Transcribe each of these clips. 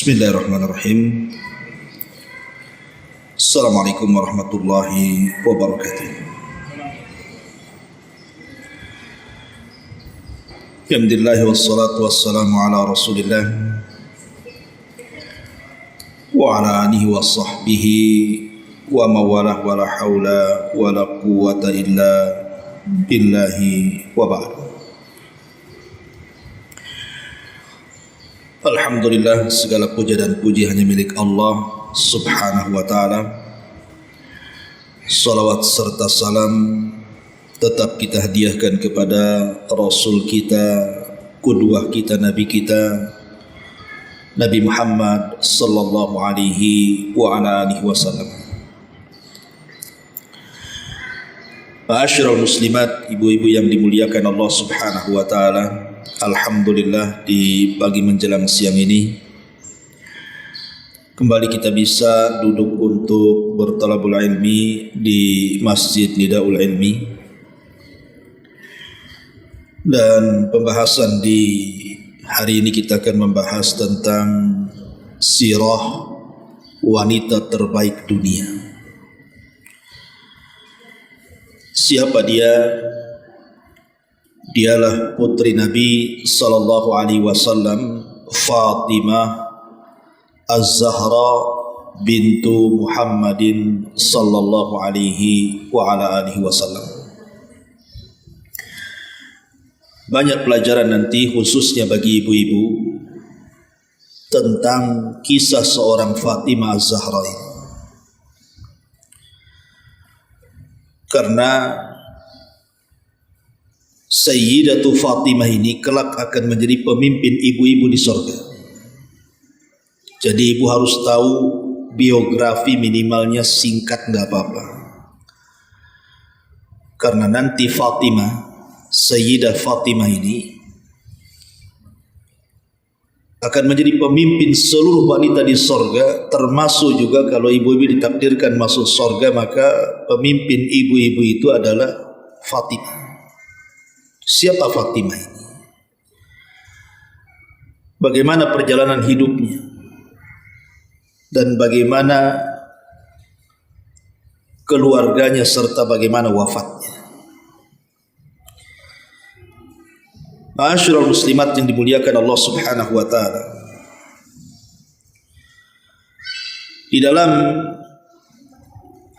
Bismillahirrahmanirrahim. Assalamualaikum warahmatullahi wabarakatuh. Alhamdulillah wassalatu wassalamu ala Rasulillah wa ala alihi wa sahbihi wa mawalah wa la hawla wa la quwwata illa billahi wa ba'd. Alhamdulillah, segala puja dan puji hanya milik Allah subhanahu wa ta'ala. Salawat serta salam tetap kita hadiahkan kepada Rasul kita, qudwah kita, Nabi kita, Nabi Muhammad sallallahu alaihi wa ala alihi wasallam. Ma'asyiral muslimat, ibu-ibu yang dimuliakan Allah subhanahu wa ta'ala, alhamdulillah di pagi menjelang siang ini kembali kita bisa duduk untuk bertalabul ilmi di Masjid Nidaul Ilmi. Dan pembahasan di hari ini kita akan membahas tentang sirah wanita terbaik dunia. Siapa dia? Dialah putri Nabi sallallahu alaihi wasallam, Fatimah Az-Zahra bintu Muhammadin sallallahu alaihi wa ala alihi wasallam. Banyak pelajaran nanti khususnya bagi ibu-ibu tentang kisah seorang Fatimah Az-Zahra ini. Karena Sayyidatu Fatimah ini kelak akan menjadi pemimpin ibu-ibu di surga. Jadi ibu harus tahu biografi, minimalnya singkat enggak apa-apa. Karena nanti Fatimah, Sayyidah Fatimah ini akan menjadi pemimpin seluruh wanita di surga, termasuk juga kalau ibu-ibu ditakdirkan masuk surga, maka pemimpin ibu-ibu itu adalah Fatimah. Siapa Fatimah ini? Bagaimana perjalanan hidupnya? Dan bagaimana keluarganya serta bagaimana wafatnya? Ma'asyiral muslimat yang dimuliakan Allah subhanahu wa ta'ala, di dalam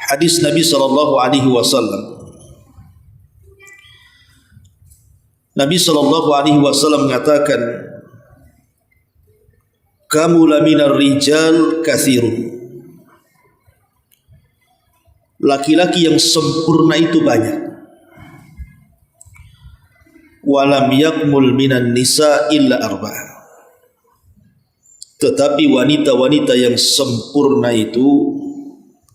hadis Nabi sallallahu alaihi wasallam, Nabi sallallahu alaihi wasallam mengatakan, kamula minar rijal katsirun. Laki-laki yang sempurna itu banyak. Walam yakmul minan nisa illa arba'ah. Tetapi wanita-wanita yang sempurna itu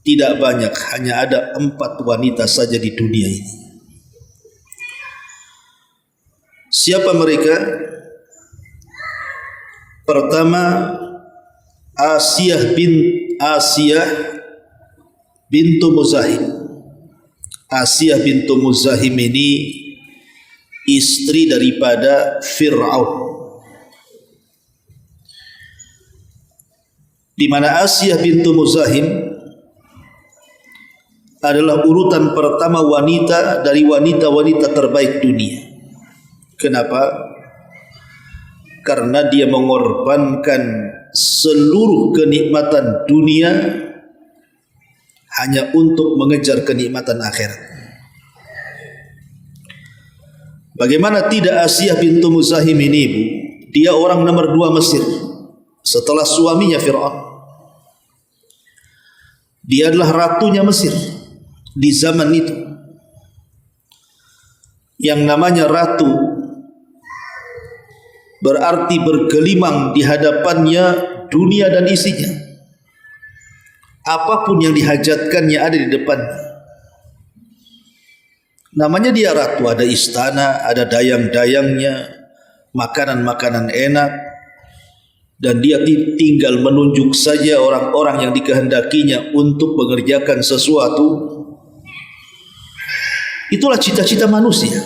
tidak banyak, hanya ada 4 wanita saja di dunia ini. Siapa mereka? Pertama, Asiyah bintu Muzahim. Asiyah bintu Muzahim ini istri daripada Fir'aun. Di mana Asiyah bintu Muzahim adalah urutan pertama wanita dari wanita-wanita terbaik dunia. Kenapa? Karena dia mengorbankan seluruh kenikmatan dunia hanya untuk mengejar kenikmatan akhirat. Bagaimana tidak Asiyah bintu Muzahim ini, ibu? Dia orang nomor 2 Mesir setelah suaminya Fir'aun. Dia adalah ratunya Mesir di zaman itu. Yang namanya ratu berarti bergelimang di hadapannya dunia dan isinya. Apapun yang dihajatkannya ada di depannya. Namanya dia ratu, ada istana, ada dayang-dayangnya, makanan-makanan enak, dan dia tinggal menunjuk saja orang-orang yang dikehendakinya untuk mengerjakan sesuatu. Itulah cita-cita manusia,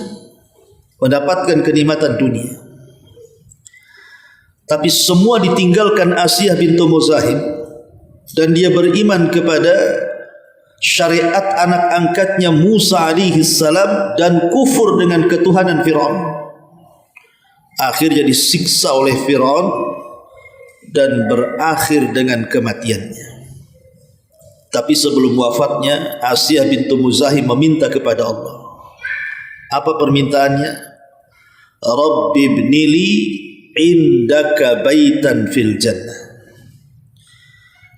mendapatkan kenikmatan dunia. Tapi semua ditinggalkan Asiyah bintu Muzahim, dan dia beriman kepada syariat anak angkatnya Musa alaihi salam dan kufur dengan ketuhanan Firaun. Akhirnya disiksa oleh Firaun dan berakhir dengan kematiannya. Tapi sebelum wafatnya, Asiyah bintu Muzahim meminta kepada Allah. Apa permintaannya? Rabbi ibnili indaka baitan fil jannah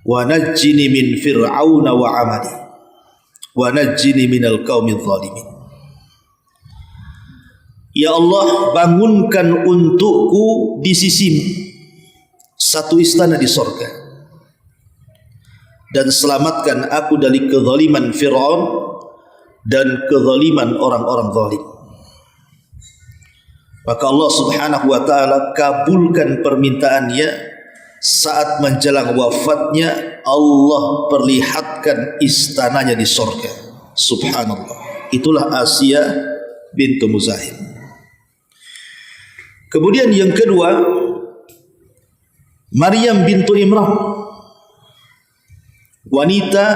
wa najjini min fir'auna wa amali wa najjini minal qaumidh dhalimin. Ya Allah, bangunkan untukku di sisimu satu istana di sorga, dan selamatkan aku dari kezaliman Fir'aun dan kezaliman orang-orang zalim. Maka Allah subhanahu wa ta'ala kabulkan permintaannya. Saat menjelang wafatnya, Allah perlihatkan istananya di sorga. Subhanallah. Itulah Asiyah bintu Muzahim. Kemudian yang kedua, Maryam bintu Imran, wanita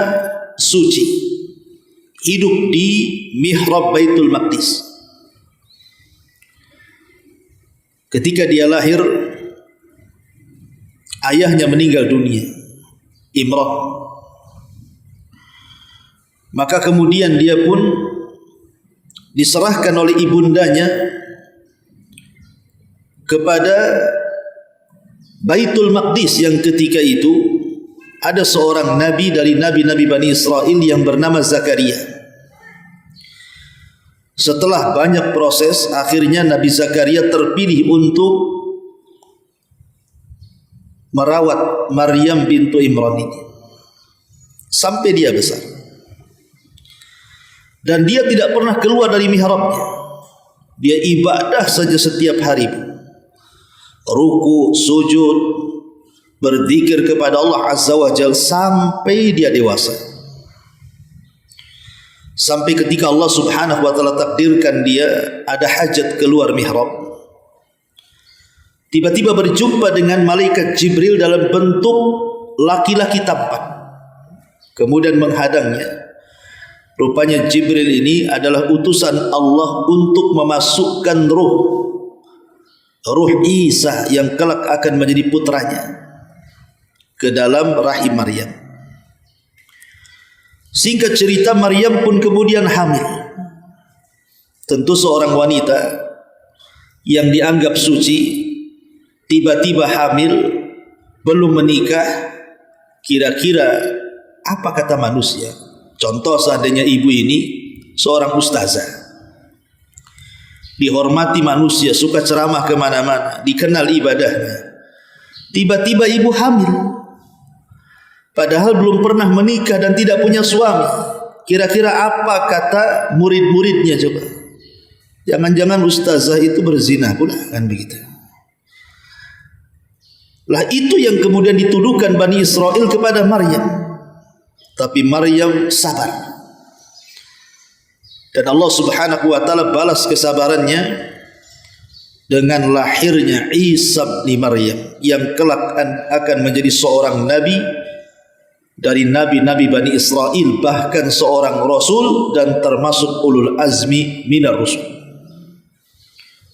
suci, hidup di mihrab Baitul Maqdis. Ketika dia lahir, ayahnya meninggal dunia, Imran. Maka kemudian dia pun diserahkan oleh ibundanya kepada Baitul Maqdis, yang ketika itu ada seorang nabi dari nabi-nabi Bani Israel yang bernama Zakaria. Setelah banyak proses, akhirnya Nabi Zakaria terpilih untuk merawat Maryam bintu Imran ini sampai dia besar. Dan dia tidak pernah keluar dari mihrabnya. Dia ibadah saja setiap hari, ruku, sujud, berzikir kepada Allah Azza wa Jalla sampai dia dewasa. Sampai ketika Allah subhanahu wa ta'ala takdirkan dia ada hajat keluar mihrab, tiba-tiba berjumpa dengan malaikat Jibril dalam bentuk laki-laki tampan, kemudian menghadangnya. Rupanya Jibril ini adalah utusan Allah untuk memasukkan ruh Isa yang kelak akan menjadi putranya ke dalam rahim Maryam. Singkat cerita, Maryam pun kemudian hamil. Tentu seorang wanita yang dianggap suci tiba-tiba hamil, belum menikah, kira-kira apa kata manusia? Contoh, seandainya ibu ini seorang ustazah, dihormati manusia, suka ceramah kemana-mana, dikenal ibadahnya, tiba-tiba ibu hamil, padahal belum pernah menikah dan tidak punya suami. Kira-kira apa kata murid-muridnya coba? Jangan-jangan ustazah itu berzina pula, kan begitu. Lah itu yang kemudian dituduhkan Bani Israel kepada Maryam. Tapi Maryam sabar. Dan Allah subhanahu wa ta'ala balas kesabarannya dengan lahirnya Isa bin Maryam, yang kelak akan menjadi seorang nabi dari nabi-nabi Bani Israel, bahkan seorang rasul dan termasuk ulul azmi minar rusul.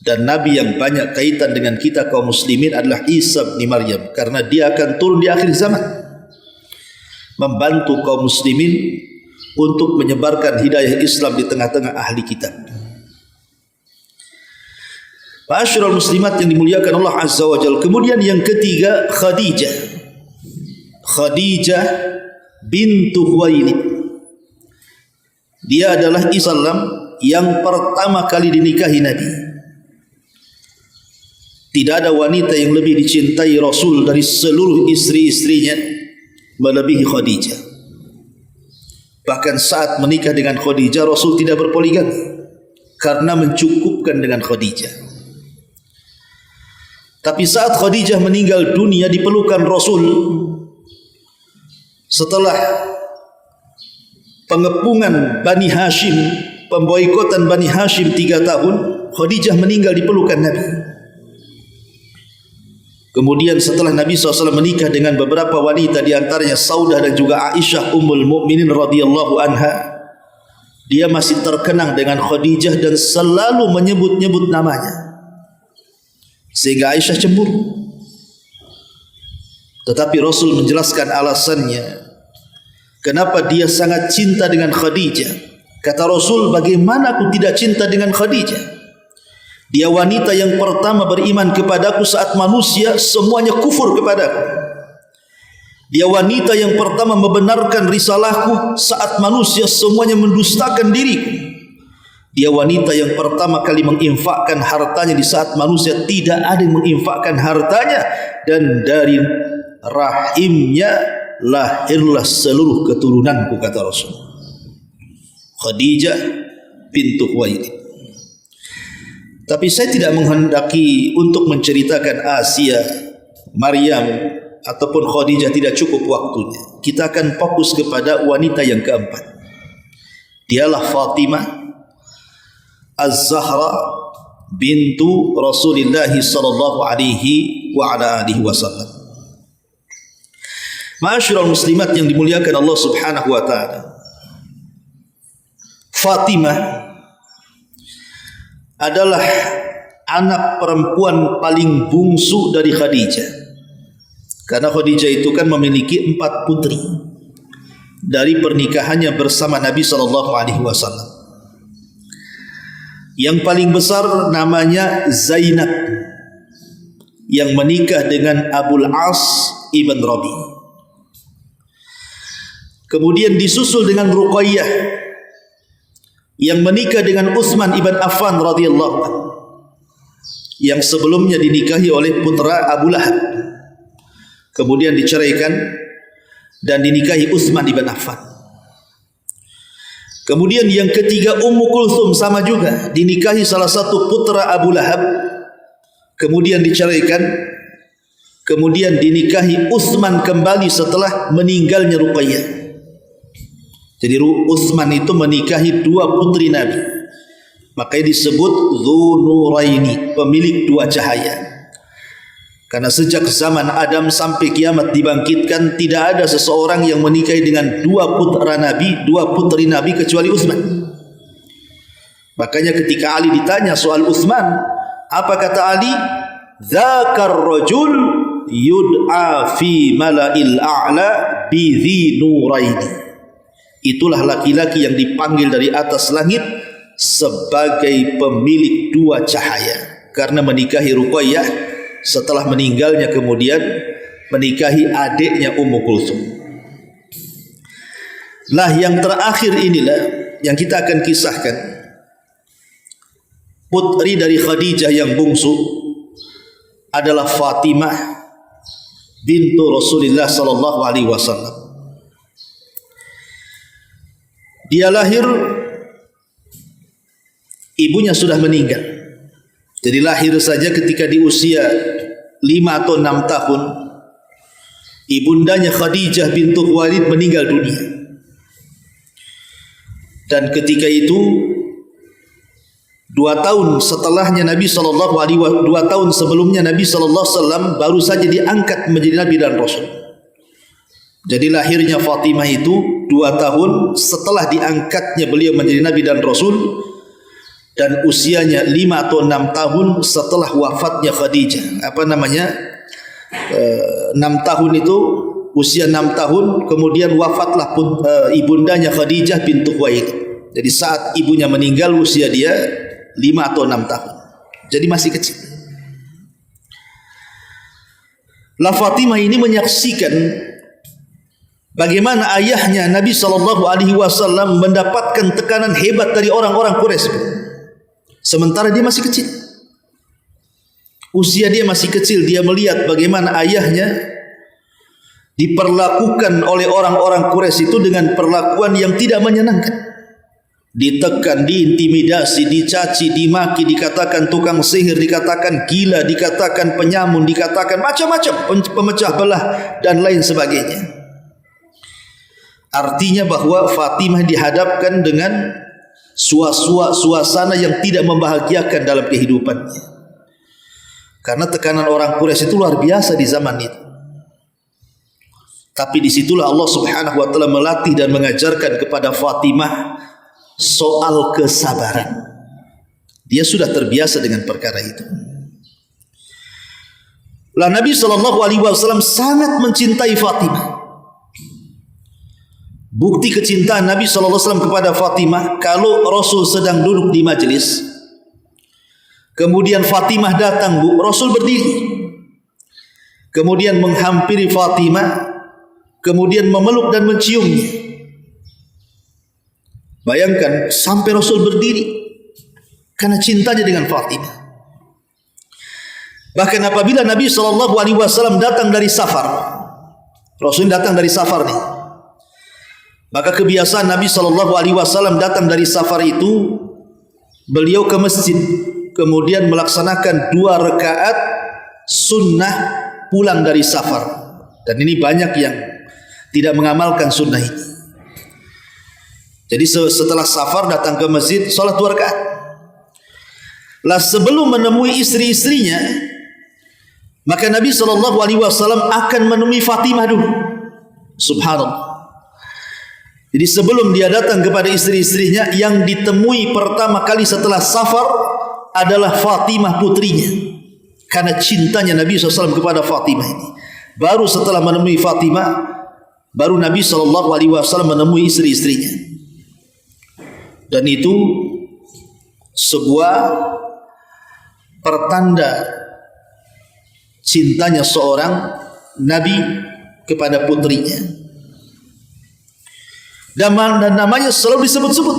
Dan nabi yang banyak kaitan dengan kita kaum muslimin adalah Isa bin Maryam, karena dia akan turun di akhir zaman membantu kaum muslimin untuk menyebarkan hidayah Islam di tengah-tengah ahli kitab. Ma'asyiral muslimat yang dimuliakan Allah Azza wa Jalla. Kemudian yang ketiga, Khadijah bintu Khuwailid. Dia adalah Islam yang pertama kali dinikahi Nabi. Tidak ada wanita yang lebih dicintai Rasul dari seluruh istri-istrinya melebihi Khadijah. Bahkan saat menikah dengan Khadijah, Rasul tidak berpoligami karena mencukupkan dengan Khadijah. Tapi saat Khadijah meninggal dunia di pelukan Rasul, setelah pengepungan Bani Hashim, pemboikotan Bani Hashim 3 tahun, Khadijah meninggal di pelukan Nabi. Kemudian setelah Nabi SAW menikah dengan beberapa wanita, di antaranya Saudah dan juga Aisyah Ummul Mukminin radhiyallahu anha, dia masih terkenang dengan Khadijah dan selalu menyebut-nyebut namanya, sehingga Aisyah cemburu. Tetapi Rasul menjelaskan alasannya kenapa dia sangat cinta dengan Khadijah. Kata Rasul, bagaimana aku tidak cinta dengan Khadijah? Dia wanita yang pertama beriman kepadaku saat manusia semuanya kufur kepadaku. Dia wanita yang pertama membenarkan risalahku saat manusia semuanya mendustakan diriku. Dia wanita yang pertama kali menginfakkan hartanya di saat manusia tidak ada yang menginfakkan hartanya. Dan dari rahimnya lahirlah seluruh keturunanku, kata Rasul. Khadijah bintu Khuwailid. Tapi saya tidak menghendaki untuk menceritakan Asia, Maryam ataupun Khadijah, tidak cukup waktunya. Kita akan fokus kepada wanita yang keempat. Dialah Fatimah Az-Zahra bintu Rasulullah sallallahu alaihi wa ala alihi wasallam. Ma'asyiral muslimat yang dimuliakan Allah Subhanahu wa taala. Fatimah adalah anak perempuan paling bungsu dari Khadijah. Karena Khadijah itu kan memiliki 4 putri dari pernikahannya bersama Nabi SAW. Yang paling besar namanya Zainab, yang menikah dengan Abul As ibn Rabi. Kemudian disusul dengan Ruqayyah, yang menikah dengan Utsman ibn Affan radhiyallahu anhu, yang sebelumnya dinikahi oleh putra Abu Lahab, kemudian diceraikan dan dinikahi Utsman ibn Affan. Kemudian yang ketiga Ummu Kulthum, sama juga dinikahi salah satu putra Abu Lahab, kemudian diceraikan, kemudian dinikahi Utsman kembali setelah meninggalnya Ruqayyah. Jadi Utsman itu menikahi 2 putri Nabi, makanya disebut Dzunuraini, pemilik 2 cahaya. Karena sejak zaman Adam sampai kiamat dibangkitkan, tidak ada seseorang yang menikahi dengan 2 putra Nabi, 2 putri Nabi kecuali Utsman. Makanya ketika Ali ditanya soal Utsman, apa kata Ali? Dzakar rajul yud'a fi mala'il a'la bi Dzunuraini. Itulah laki-laki yang dipanggil dari atas langit sebagai pemilik 2 cahaya, karena menikahi Ruqayyah, setelah meninggalnya kemudian menikahi adiknya Ummu Kulthum. Lah yang terakhir inilah yang kita akan kisahkan, putri dari Khadijah yang bungsu adalah Fatimah bintu Rasulullah sallallahu alaihi wasallam. Dia lahir, ibunya sudah meninggal. Jadi lahir saja ketika di usia 5 atau 6 tahun, ibundanya Khadijah bintu Khuwailid meninggal dunia. Dan ketika itu 2 tahun setelahnya Nabi SAW, 2 tahun sebelumnya Nabi SAW baru saja diangkat menjadi Nabi dan Rasul. Jadi lahirnya Fatimah itu 2 tahun setelah diangkatnya beliau menjadi Nabi dan Rasul, dan usianya 5 atau 6 tahun setelah wafatnya Khadijah. 6 tahun itu, usia 6 tahun, kemudian wafatlah ibundanya Khadijah bintu Khuwailid. Jadi saat ibunya meninggal usia dia 5 atau 6 tahun. Jadi masih kecil. La Fatimah ini menyaksikan bagaimana ayahnya Nabi SAW mendapatkan tekanan hebat dari orang-orang Quraisy, sementara dia masih kecil. Usia dia masih kecil, dia melihat bagaimana ayahnya diperlakukan oleh orang-orang Quraisy itu dengan perlakuan yang tidak menyenangkan. Ditekan, diintimidasi, dicaci, dimaki, dikatakan tukang sihir, dikatakan gila, dikatakan penyamun, dikatakan macam-macam, pemecah belah dan lain sebagainya. Artinya bahwa Fatimah dihadapkan dengan suasana yang tidak membahagiakan dalam kehidupannya. Karena tekanan orang Quraisy itu luar biasa di zaman itu. Tapi disitulah Allah Subhanahu wa taala melatih dan mengajarkan kepada Fatimah soal kesabaran. Dia sudah terbiasa dengan perkara itu. Lah Nabi SAW sangat mencintai Fatimah. Bukti kecintaan Nabi SAW kepada Fatimah, kalau Rasul sedang duduk di majelis, kemudian Fatimah datang, Rasul berdiri, kemudian menghampiri Fatimah, kemudian memeluk dan menciumnya. Bayangkan sampai Rasul berdiri karena cintanya dengan Fatimah. Bahkan apabila Nabi SAW datang dari safar, Rasul datang dari safar nih, maka kebiasaan Nabi SAW datang dari safar itu, beliau ke masjid, kemudian melaksanakan 2 rakaat sunnah pulang dari safar. Dan ini banyak yang tidak mengamalkan sunnah ini. Jadi setelah safar datang ke masjid, sholat 2 rakaat. Lah sebelum menemui istri-istrinya, maka Nabi SAW akan menemui Fatimah dulu. Subhanallah. Jadi sebelum dia datang kepada istri-istrinya, yang ditemui pertama kali setelah safar adalah Fatimah putrinya. Karena cintanya Nabi SAW kepada Fatimah ini. Baru setelah menemui Fatimah, baru Nabi SAW menemui istri-istrinya. Dan itu sebuah pertanda cintanya seorang Nabi kepada putrinya. Dan namanya selalu disebut-sebut.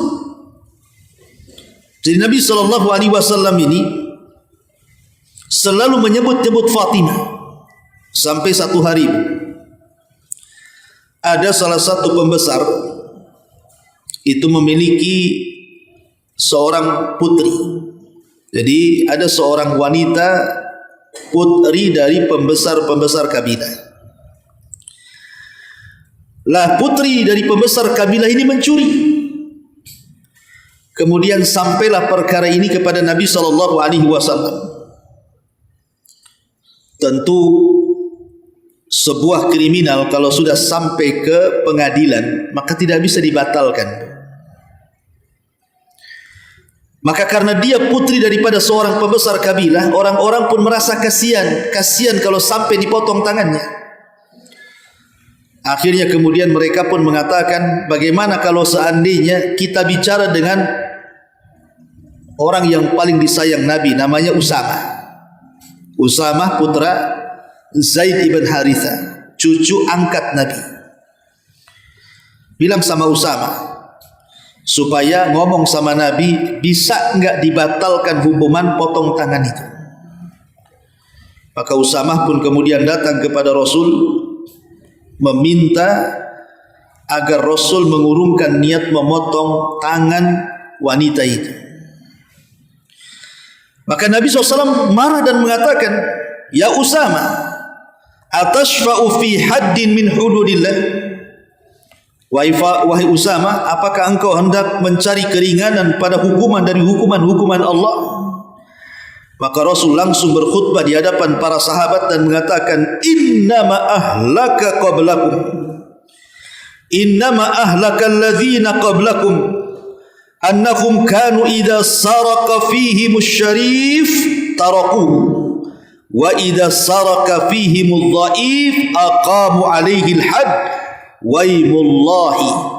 Jadi Nabi SAW ini selalu menyebut-nyebut Fatimah. Sampai satu hari ada salah satu pembesar itu memiliki seorang putri. Jadi ada seorang wanita putri dari pembesar-pembesar kabilah. Lah putri dari pembesar kabilah ini mencuri. Kemudian sampailah perkara ini kepada Nabi SAW. Tentu sebuah kriminal kalau sudah sampai ke pengadilan, maka tidak bisa dibatalkan. Maka karena dia putri daripada seorang pembesar kabilah, orang-orang pun merasa kasihan kalau sampai dipotong tangannya. Akhirnya kemudian mereka pun mengatakan, bagaimana kalau seandainya kita bicara dengan orang yang paling disayang Nabi, namanya Usamah putra Zaid ibn Haritha, cucu angkat Nabi. Bilang sama Usamah supaya ngomong sama Nabi, bisa enggak dibatalkan hukuman potong tangan itu. Maka Usamah pun kemudian datang kepada Rasul, meminta agar Rasul mengurungkan niat memotong tangan wanita itu. Maka Nabi SAW marah dan mengatakan, ya Usamah, atashfa'u fi haddin min hududillah? Wahai Usamah, apakah engkau hendak mencari keringanan pada hukuman dari hukuman-hukuman Allah? Maka Rasul langsung berkhutbah di hadapan para sahabat dan mengatakan, innama ahlaka qablakum, innama ahlaka alladhina qablakum annahum kanu idha saraka fihimus syarif tarakuhu wa idha saraka fihimul dhaif aqamu alaihi al-had waimullahi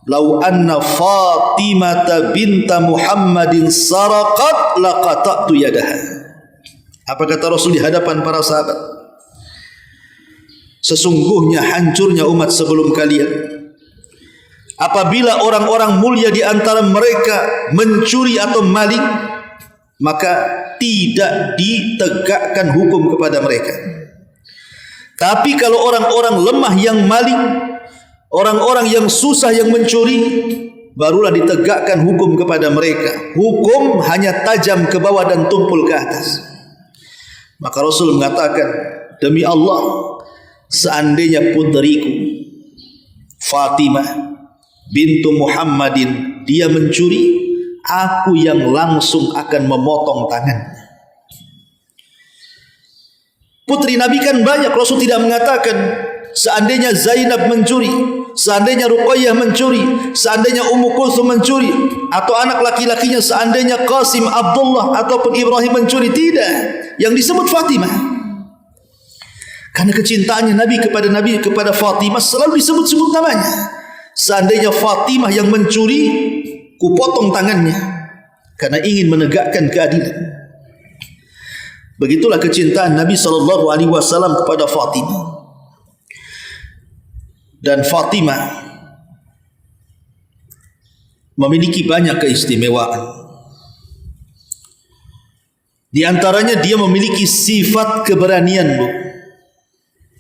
lau anna Fatimah binta Muhammadin saraqat laqata'tu yadaha. Apa kata Rasul di hadapan para sahabat? Sesungguhnya hancurnya umat sebelum kalian apabila orang-orang mulia di antara mereka mencuri atau maling, maka tidak ditegakkan hukum kepada mereka. Tapi kalau orang-orang lemah yang maling, orang-orang yang susah yang mencuri, barulah ditegakkan hukum kepada mereka. Hukum hanya tajam ke bawah dan tumpul ke atas. Maka Rasul mengatakan, demi Allah, seandainya putriku Fatimah bintu Muhammadin dia mencuri, aku yang langsung akan memotong tangannya. Putri Nabi kan banyak. Rasul tidak mengatakan seandainya Zainab mencuri, seandainya Ruqayyah mencuri, seandainya Ummu Kulthum mencuri, atau anak laki-lakinya seandainya Qasim, Abdullah ataupun Ibrahim mencuri. Tidak. Yang disebut Fatimah. Karena kecintaannya Nabi kepada Fatimah selalu disebut-sebut namanya. Seandainya Fatimah yang mencuri, kupotong tangannya, karena ingin menegakkan keadilan. Begitulah kecintaan Nabi SAW kepada Fatimah. Dan Fatimah memiliki banyak keistimewaan. Di antaranya dia memiliki sifat keberanian, Bu.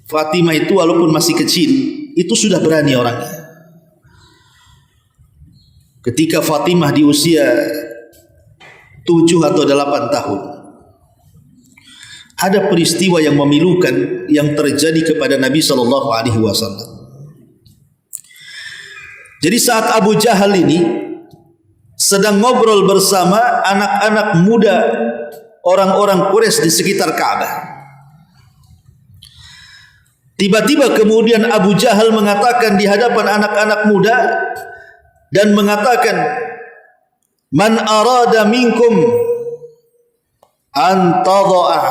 Fatimah itu walaupun masih kecil, itu sudah berani orangnya. Ketika Fatimah di usia 7 atau 8 tahun, ada peristiwa yang memilukan yang terjadi kepada Nabi SAW. Jadi saat Abu Jahal ini sedang ngobrol bersama anak-anak muda orang-orang Quraisy di sekitar Ka'bah, tiba-tiba kemudian Abu Jahal mengatakan di hadapan anak-anak muda dan mengatakan, "Man arada minkum an tadha'a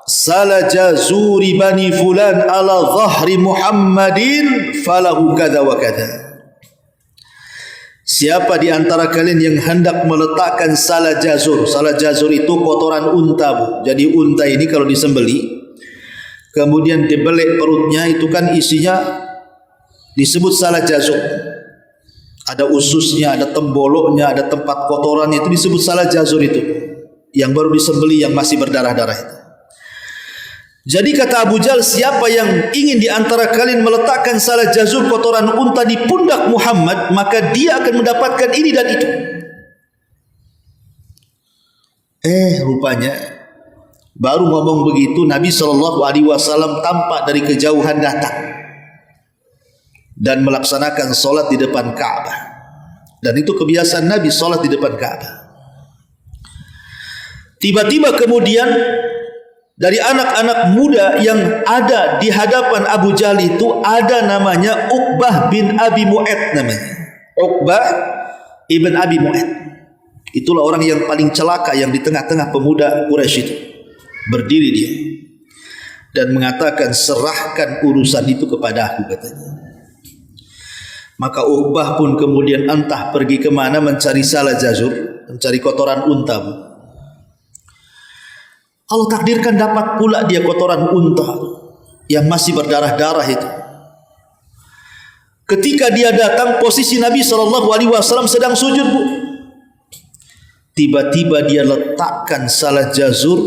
salaja zuri bani fulan ala dhahri Muhammadin falahu kada wa kada." Siapa di antara kalian yang hendak meletakkan salajazur? Salajazur itu kotoran unta, Bu. Jadi unta ini kalau disembeli, kemudian dibelek perutnya, itu kan isinya disebut salajazur. Ada ususnya, ada temboloknya, ada tempat kotorannya, itu disebut salajazur itu. Yang baru disembeli, yang masih berdarah-darah itu. Jadi kata Abu Jahal, siapa yang ingin di antara kalian meletakkan salajazur kotoran unta di pundak Muhammad, maka dia akan mendapatkan ini dan itu. Rupanya baru ngomong begitu, Nabi SAW tampak dari kejauhan datang dan melaksanakan solat di depan Ka'bah. Dan itu kebiasaan Nabi, solat di depan Ka'bah. Tiba-tiba kemudian dari anak-anak muda yang ada di hadapan Abu Jahal itu ada namanya Uqbah bin Abi Mu'ayth namanya. Uqbah ibn Abi Mu'ayth. Itulah orang yang paling celaka yang di tengah-tengah pemuda Quraisy itu. Berdiri dia dan mengatakan, serahkan urusan itu kepada aku, katanya. Maka Uqbah pun kemudian entah pergi kemana mencari salajazur, mencari kotoran unta, Bu. Allah takdirkan dapat pula dia kotoran unta yang masih berdarah-darah itu. Ketika dia datang, posisi Nabi SAW sedang sujud, Bu. Tiba-tiba dia letakkan salajazur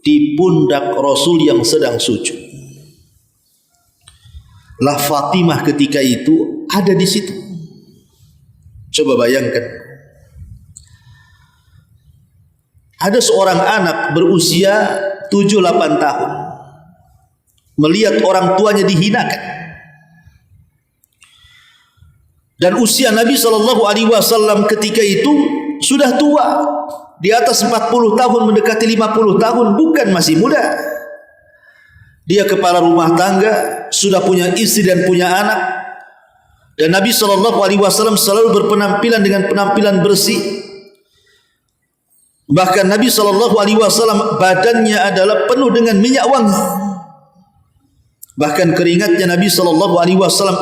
di pundak Rasul yang sedang sujud. Lah Fatimah ketika itu ada di situ. Coba bayangkan. Ada seorang anak berusia 7-8 tahun melihat orang tuanya dihinakan. Dan usia Nabi SAW ketika itu sudah tua, di atas 40 tahun mendekati 50 tahun, bukan masih muda. Dia kepala rumah tangga, sudah punya istri dan punya anak. Dan Nabi SAW selalu berpenampilan dengan penampilan bersih. Bahkan Nabi SAW badannya adalah penuh dengan minyak wangi. Bahkan keringatnya Nabi SAW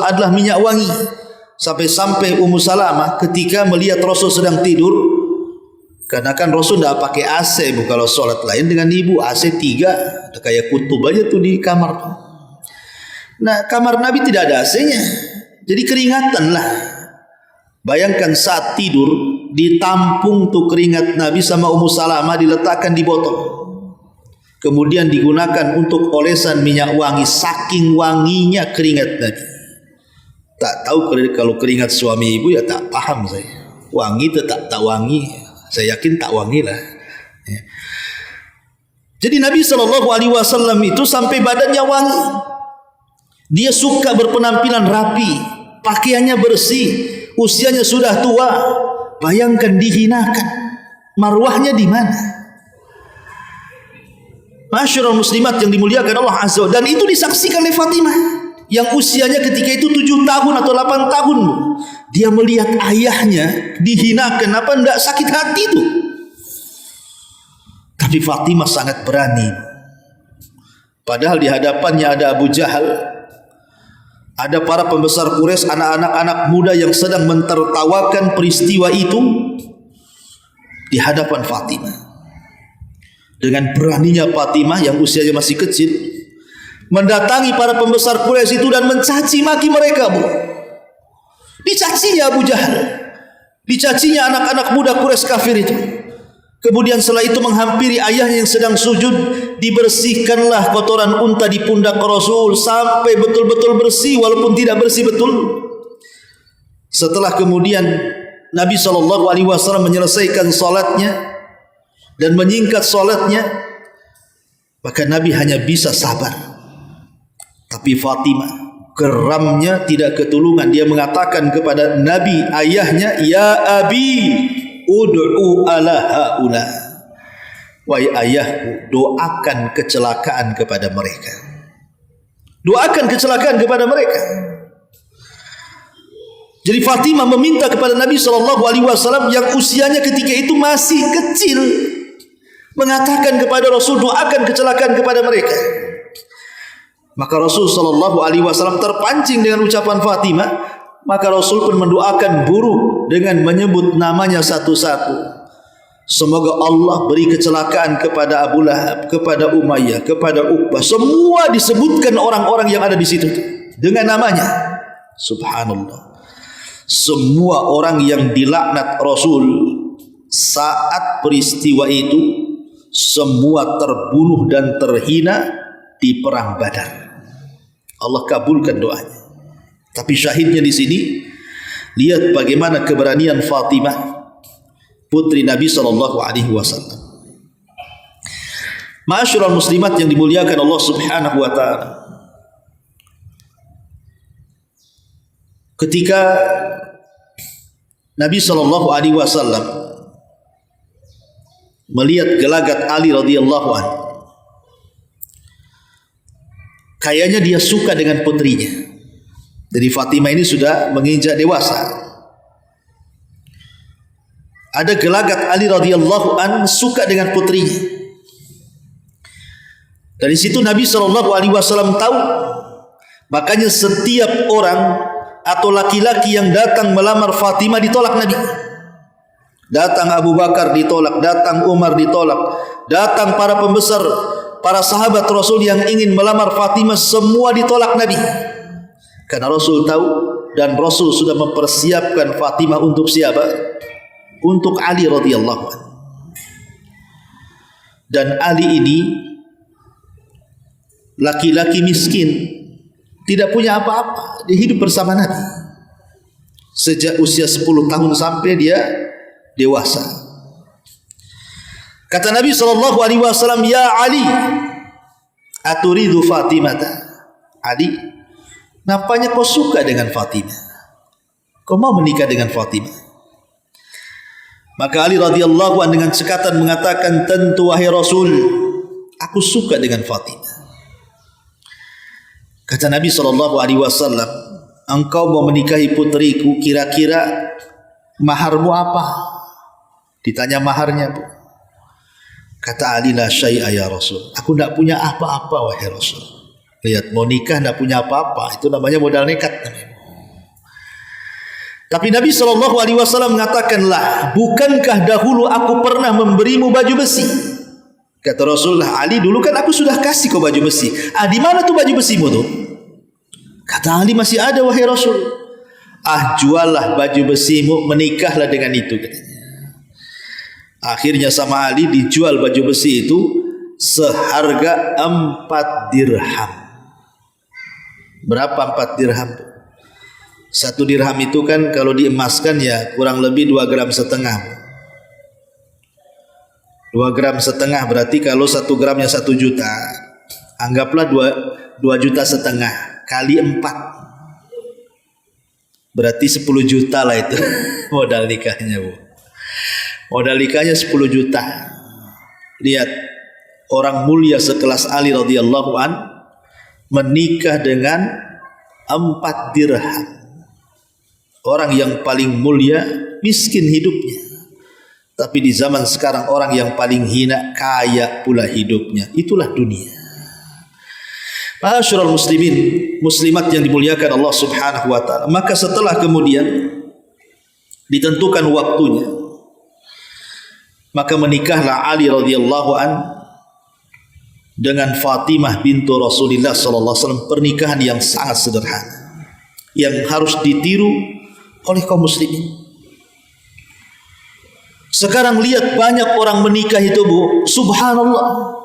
adalah minyak wangi. Sampai-sampai Ummu Salamah ketika melihat Rasul sedang tidur, karena kan Rasul tidak pakai AC, Bu. Kalau sholat lain dengan ibu AC 3, kayak kutub aja tuh di kamar. Nah, kamar Nabi tidak ada AC-nya, jadi keringatan lah. Bayangkan saat tidur, ditampung tuh keringat Nabi sama Ummu Salamah, diletakkan di botol, kemudian digunakan untuk olesan minyak wangi. Saking wanginya keringat Nabi. Tak tahu kalau keringat suami ibu, ya tak paham saya. Wangi tetap tak wangi, saya yakin tak wangi lah. Jadi Nabi SAW itu sampai badannya wangi. Dia suka berpenampilan rapi, pakaiannya bersih, usianya sudah tua. Bayangkan dihinakan, marwahnya di mana? Masyarul muslimat yang dimuliakan Allah Azza wa Jalla, dan itu disaksikan oleh Fatimah yang usianya ketika itu 7 tahun atau 8 tahun. Dia melihat ayahnya dihinakan, apa enggak sakit hati itu? Tapi Fatimah sangat berani. Padahal di hadapannya ada Abu Jahal, ada para pembesar Quraisy, anak muda yang sedang mentertawakan peristiwa itu di hadapan Fatimah. Dengan beraninya Fatimah yang usianya masih kecil mendatangi para pembesar Quraisy itu dan mencaci maki mereka, Bu. Dicacinya Abu Jahal, dicacinya anak-anak muda Quraisy kafir itu. Kemudian setelah itu menghampiri ayahnya yang sedang sujud, dibersihkanlah kotoran unta di pundak Rasul sampai betul-betul bersih walaupun tidak bersih betul. Setelah kemudian Nabi SAW menyelesaikan salatnya dan menyingkat salatnya, maka Nabi hanya bisa sabar. Tapi Fatimah geramnya tidak ketulungan. Dia mengatakan kepada Nabi ayahnya, "Ya Abi, ud'u ala haula." Wahai ayahku, doakan kecelakaan kepada mereka. Doakan kecelakaan kepada mereka. Jadi Fatimah meminta kepada Nabi SAW yang usianya ketika itu masih kecil, mengatakan kepada Rasul, doakan kecelakaan kepada mereka. Maka Rasul SAW terpancing dengan ucapan Fatimah. Maka Rasul pun mendoakan buruk dengan menyebut namanya satu-satu. Semoga Allah beri kecelakaan kepada Abu Lahab, kepada Umayyah, kepada Uqbah. Semua disebutkan orang-orang yang ada di situ dengan namanya. Subhanallah. Semua orang yang dilaknat Rasul saat peristiwa itu semua terbunuh dan terhina di perang Badar. Allah kabulkan doanya. Tapi syahidnya di sini, lihat bagaimana keberanian Fatimah, putri Nabi SAW. Ma'asyiral muslimat yang dimuliakan Allah Subhanahu wa taala. Ketika Nabi SAW melihat gelagat Ali radhiyallahu anhu, kayaknya dia suka dengan putrinya. Jadi Fatimah ini sudah menginjak dewasa. Ada gelagat Ali radhiyallahu an suka dengan putrinya. Dari situ Nabi SAW tahu. Makanya setiap orang atau laki-laki yang datang melamar Fatimah ditolak Nabi. Datang Abu Bakar ditolak, datang Umar ditolak, datang para pembesar, para sahabat Rasul yang ingin melamar Fatimah, semua ditolak Nabi. Karena Rasul tahu dan Rasul sudah mempersiapkan Fatimah untuk siapa? Untuk Ali radhiyallahu anhu. Dan Ali ini laki-laki miskin, tidak punya apa-apa. Dia hidup bersama Nabi sejak usia 10 tahun sampai dia dewasa. Kata Nabi SAW, "Ya Ali, aturidu Fatimah?" Ali, nampaknya kau suka dengan Fatimah. Kau mau menikah dengan Fatimah? Maka Ali radhiyallahu anhu dengan cekatan mengatakan, "Tentu wahai Rasul, aku suka dengan Fatimah." Kata Nabi SAW, "Engkau mau menikahi putriku, kira-kira maharmu apa?" Ditanya maharnya, Bu. Kata Ali, "La syai'a ya Rasul." Aku tidak punya apa-apa wahai Rasul. Lihat, mau nikah tidak punya apa-apa, itu namanya modal nekat. Tapi Nabi SAW mengatakanlah, "Bukankah dahulu aku pernah memberimu baju besi?" Kata Rasulullah, "Ali, dulu kan aku sudah kasih kau baju besi. Di mana tuh baju besimu tuh?" Kata Ali, "Masih ada wahai Rasul." Juallah baju besimu, menikahlah dengan itu, katanya. Akhirnya sama Ali dijual baju besi itu seharga 4 dirham. Berapa 4 dirham? 1 dirham itu kan kalau diemaskan ya kurang lebih 2,5 gram. 2,5 gram berarti kalau 1 gramnya 1 juta, anggaplah 2,5 juta kali 4, berarti 10 juta lah itu modal nikahnya, Bu. Modal nikahnya 10 juta. Lihat, orang mulia sekelas Ali radhiyallahu an menikah dengan 4 dirham. Orang yang paling mulia miskin hidupnya, tapi di zaman sekarang orang yang paling hina kaya pula hidupnya. Itulah dunia. Ma'asyiral muslimin, muslimat yang dimuliakan Allah Subhanahu wa taala. Maka setelah kemudian ditentukan waktunya, maka menikahlah Ali radhiyallahu an dengan Fatimah bintu Rasulullah sallallahu alaihi wasallam, pernikahan yang sangat sederhana yang harus ditiru oleh kaum muslimin. Sekarang lihat banyak orang menikah itu, Bu, subhanallah,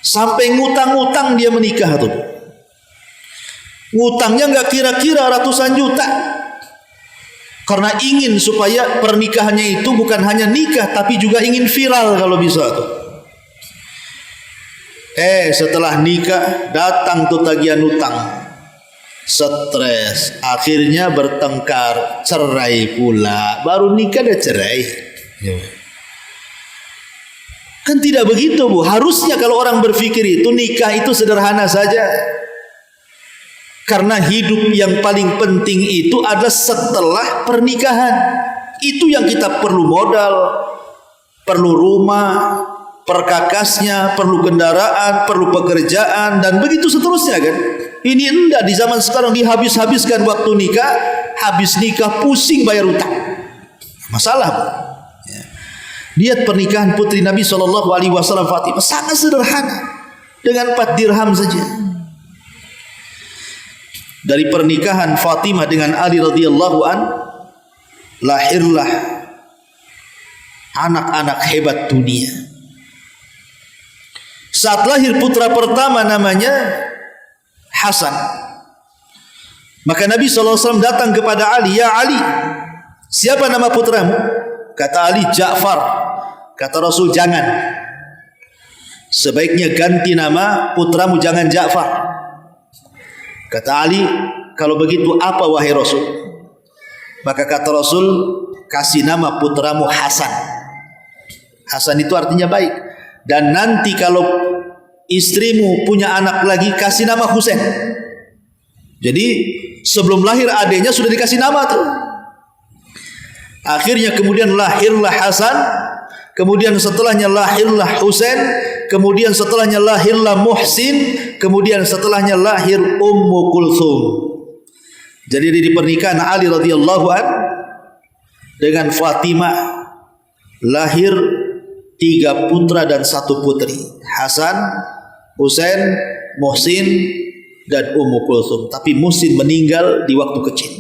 sampai ngutang-ngutang dia menikah tuh. Ngutangnya enggak kira-kira ratusan juta, karena ingin supaya pernikahannya itu bukan hanya nikah tapi juga ingin viral kalau bisa tuh. Setelah nikah datang tuh tagihan utang, stres, akhirnya bertengkar, cerai pula. Baru nikah dah cerai. Kan tidak begitu, Bu. Harusnya kalau orang berpikir itu, nikah itu sederhana saja. Karena hidup yang paling penting itu adalah setelah pernikahan. Itu yang kita perlu modal, perlu rumah, perkakasnya, perlu kendaraan, perlu pekerjaan, dan begitu seterusnya kan. Ini enggak, di zaman sekarang dihabis-habiskan waktu nikah, habis nikah pusing bayar utang. Masalah. Ya. Lihat pernikahan putri Nabi SAW Fatimah, sangat sederhana, dengan 4 dirham saja. Dari pernikahan Fatimah dengan Ali radhiyallahu an, lahirlah anak-anak hebat dunia. Saat lahir putra pertama namanya Hasan, maka Nabi SAW datang kepada Ali, "Ya Ali, siapa nama putramu?" Kata Ali, "Ja'far." Kata Rasul, "Jangan, sebaiknya ganti nama putramu, jangan Ja'far." Kata Ali, "Kalau begitu apa wahai Rasul?" Maka kata Rasul, "Kasih nama putramu Hasan." Hasan itu artinya baik. Dan nanti kalau istrimu punya anak lagi, kasih nama Husain. Jadi sebelum lahir adiknya sudah dikasih nama tuh. Akhirnya kemudian lahirlah Hasan, kemudian setelahnya lahirlah Husain, kemudian setelahnya lahirlah Muhsin, kemudian setelahnya lahir Ummu Kulthum. Jadi di pernikahan Ali radhiyallahu an dengan Fatimah lahir 3 putra dan 1 putri, Hasan, Husain, Muhsin, dan Ummu Kulthum. Tapi Muhsin meninggal di waktu kecil.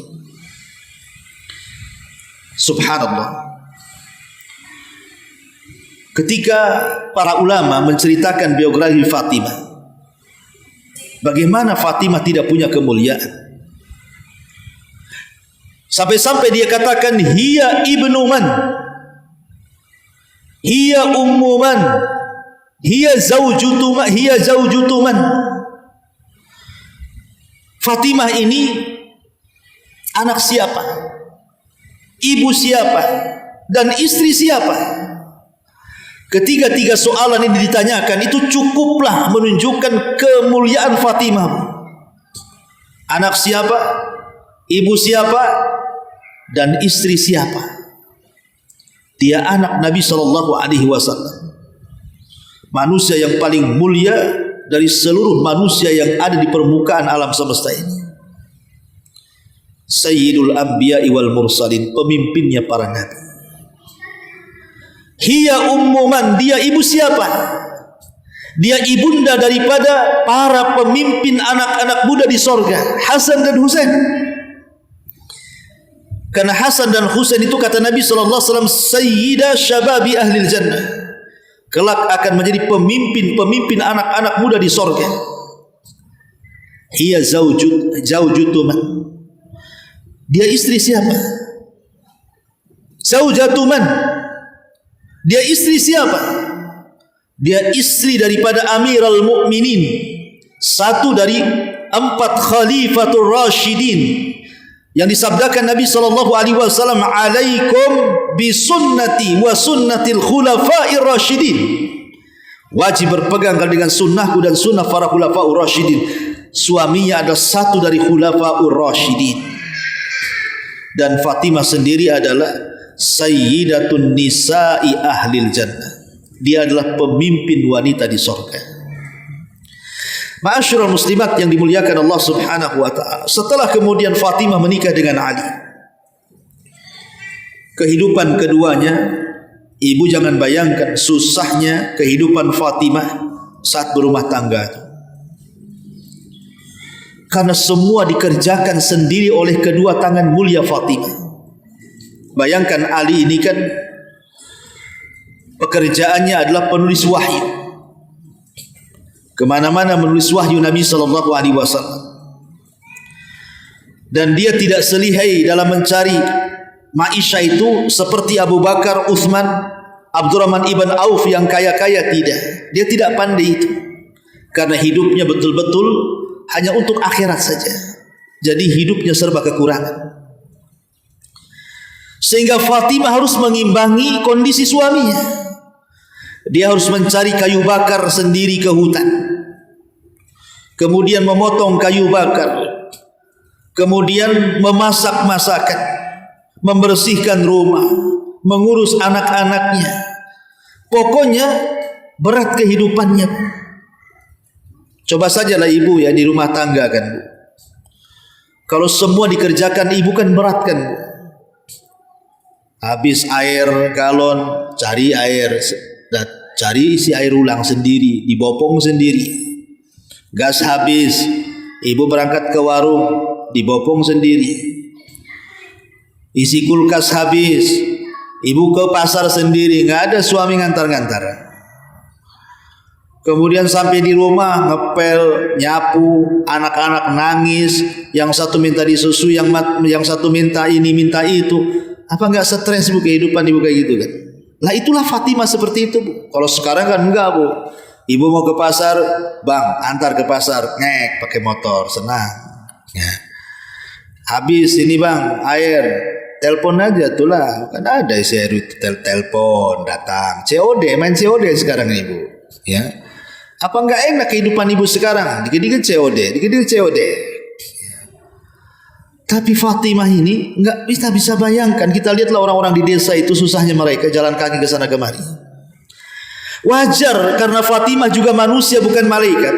Subhanallah. Ketika para ulama menceritakan biografi Fatimah, bagaimana Fatimah tidak punya kemuliaan, sampai-sampai dia katakan, "Hiya ibnu man, hiya ummu man, hiya zawjutu man." Fatimah ini anak siapa, ibu siapa, dan istri siapa? Ketiga-tiga soalan ini ditanyakan, itu cukuplah menunjukkan kemuliaan Fatimah. Anak siapa, ibu siapa, dan istri siapa? Dia anak Nabi SAW, manusia yang paling mulia dari seluruh manusia yang ada di permukaan alam semesta ini. Sayyidul Anbiya'i wal Mursalin, pemimpinnya para nabi. Hiya ummu man, dia ibu siapa? Dia ibunda daripada para pemimpin anak-anak muda di sorga, Hasan dan Husain. Karena Hasan dan Husain itu kata Nabi SAW, Sayyida syababi ahlil jannah, kelak akan menjadi pemimpin anak-anak muda di sorga. Hiya zawjutu man, dia istri siapa? Zaujatu man, dia istri siapa? Dia istri daripada Amirul Mukminin, satu dari 4 Khalifatul Rasyidin, yang disabdakan Nabi SAW, "Alaikum bi sunnati wa sunnatil khulafa'ir rasyidin." wajib berpegang dengan sunnahku dan sunnah para khulafaur rasyidin. Suaminya adalah satu dari khulafaur rasyidin. Dan Fatimah sendiri adalah sayyidatun nisa'i ahlil jannah. Dia adalah pemimpin wanita di surga. Ma'asyiral muslimat yang dimuliakan Allah Subhanahu wa taala. Setelah kemudian Fatimah menikah dengan Ali, kehidupan keduanya, ibu jangan bayangkan susahnya kehidupan Fatimah saat berumah tangga itu. Karena semua dikerjakan sendiri oleh kedua tangan mulia Fatimah. Bayangkan Ali ini kan pekerjaannya adalah penulis wahyu. Kemana-mana menulis wahyu Nabi sallallahu alaihi wasallam. Dan dia tidak selihai dalam mencari maisha itu seperti Abu Bakar, Utsman, Abdurrahman ibn Auf yang kaya-kaya, tidak. Dia tidak pandai itu. Karena hidupnya betul-betul hanya untuk akhirat saja. Jadi hidupnya serba kekurangan. Sehingga Fatimah harus mengimbangi kondisi suaminya. Dia harus mencari kayu bakar sendiri ke hutan, kemudian memotong kayu bakar, kemudian memasak masakan, membersihkan rumah, mengurus anak-anaknya. Pokoknya berat kehidupannya. Coba sajalah ibu ya di rumah tangga kan, Bu. Kalau semua dikerjakan ibu kan berat kan, Bu. Habis air galon, cari air, cari isi air ulang sendiri, dibopong sendiri. Gas habis, ibu berangkat ke warung, dibopong sendiri. Isi kulkas habis, ibu ke pasar sendiri, nggak ada suami ngantar-ngantar. Kemudian sampai di rumah ngepel, nyapu, anak-anak nangis, yang satu minta disusu, yang satu minta ini minta itu. Apa nggak stres Bu kehidupan ibu kayak gitu kan? Lah itulah Fatimah seperti itu, Bu. Kalau sekarang kan enggak, Bu. Ibu mau ke pasar, Bang, antar ke pasar, ngek pakai motor, senang. Ya. Habis ini Bang, air, telepon aja tuh lah. Kan ada isi air itu, telepon datang. COD, main COD sekarang Ibu. Ya. Apa enggak enak kehidupan Ibu sekarang? Dikit-dikit COD, dikit-dikit COD. Tapi Fatimah ini nggak bisa bayangkan. Kita lihatlah orang-orang di desa itu susahnya mereka jalan kaki ke sana kemari. Wajar karena Fatimah juga manusia bukan malaikat.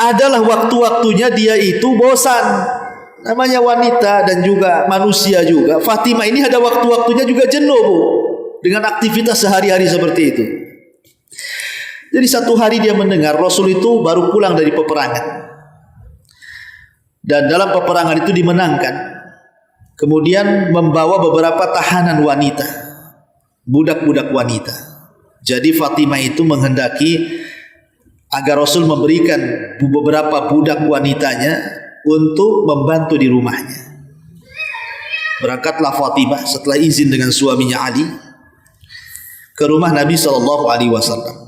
Adalah waktu-waktunya dia itu bosan. Namanya wanita dan juga manusia juga. Fatimah ini ada waktu-waktunya juga jenuh, Bu, dengan aktivitas sehari-hari seperti itu. Jadi satu hari dia mendengar Rasul itu baru pulang dari peperangan. Dan dalam peperangan itu dimenangkan. Kemudian membawa beberapa tahanan wanita, budak-budak wanita. Jadi Fatimah itu menghendaki agar Rasul memberikan beberapa budak wanitanya untuk membantu di rumahnya. Berangkatlah Fatimah setelah izin dengan suaminya Ali ke rumah Nabi SAW.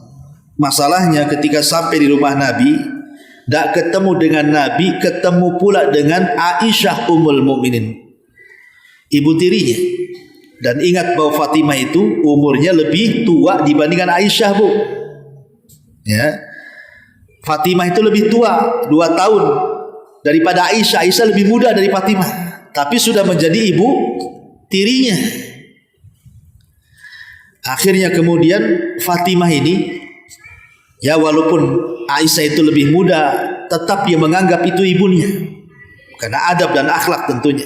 Masalahnya ketika sampai di rumah Nabi, tak ketemu dengan Nabi, ketemu pula dengan Aisyah Ummul Mukminin, ibu tirinya. Dan ingat bahwa Fatimah itu umurnya lebih tua dibandingkan Aisyah, Bu. Ya. Fatimah itu lebih tua 2 tahun daripada Aisyah. Aisyah lebih muda dari Fatimah, tapi sudah menjadi ibu tirinya. Akhirnya kemudian Fatimah ini, ya walaupun Aisyah itu lebih muda, tetap dia menganggap itu ibunya karena adab dan akhlak tentunya.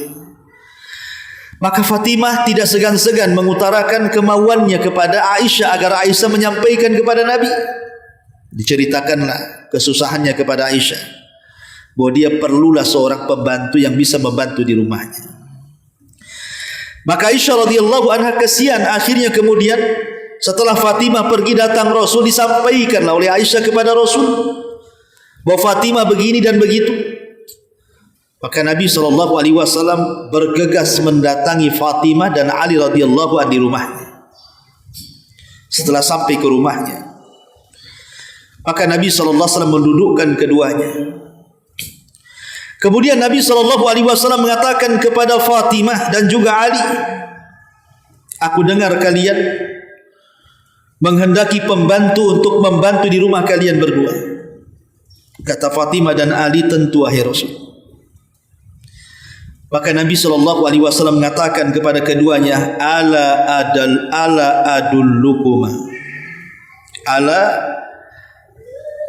Maka Fatimah tidak segan-segan mengutarakan kemauannya kepada Aisyah agar Aisyah menyampaikan kepada Nabi. Diceritakanlah kesusahannya kepada Aisyah, bahwa dia perlulah seorang pembantu yang bisa membantu di rumahnya. Maka Aisyah radhiyallahu anha kasihan. Akhirnya kemudian setelah Fatimah pergi datang Rasul, disampaikanlah oleh Aisyah kepada Rasul bahwa Fatimah begini dan begitu. Maka Nabi SAW bergegas mendatangi Fatimah dan Ali radhiyallahu anhu di rumahnya. Setelah sampai ke rumahnya, maka Nabi SAW mendudukkan keduanya. Kemudian Nabi SAW mengatakan kepada Fatimah dan juga Ali, aku dengar kalian menghendaki pembantu untuk membantu di rumah kalian berdua. Kata Fatimah dan Ali, tentu wahai Rasul. Maka Nabi SAW mengatakan kepada keduanya, ala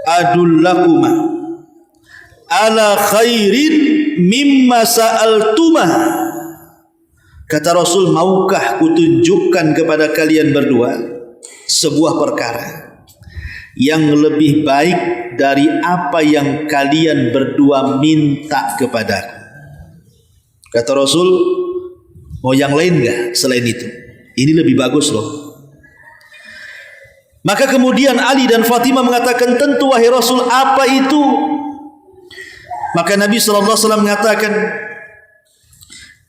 adullukuma ala khairin mimma sa'altumah. Kata Rasul, maukah kutunjukkan kepada kalian berdua sebuah perkara yang lebih baik dari apa yang kalian berdua minta kepadaku? Kata Rasul, mau yang lain enggak selain itu? Ini lebih bagus loh. Maka kemudian Ali dan Fatimah mengatakan, tentu wahai Rasul, apa itu? Maka Nabi SAW mengatakan,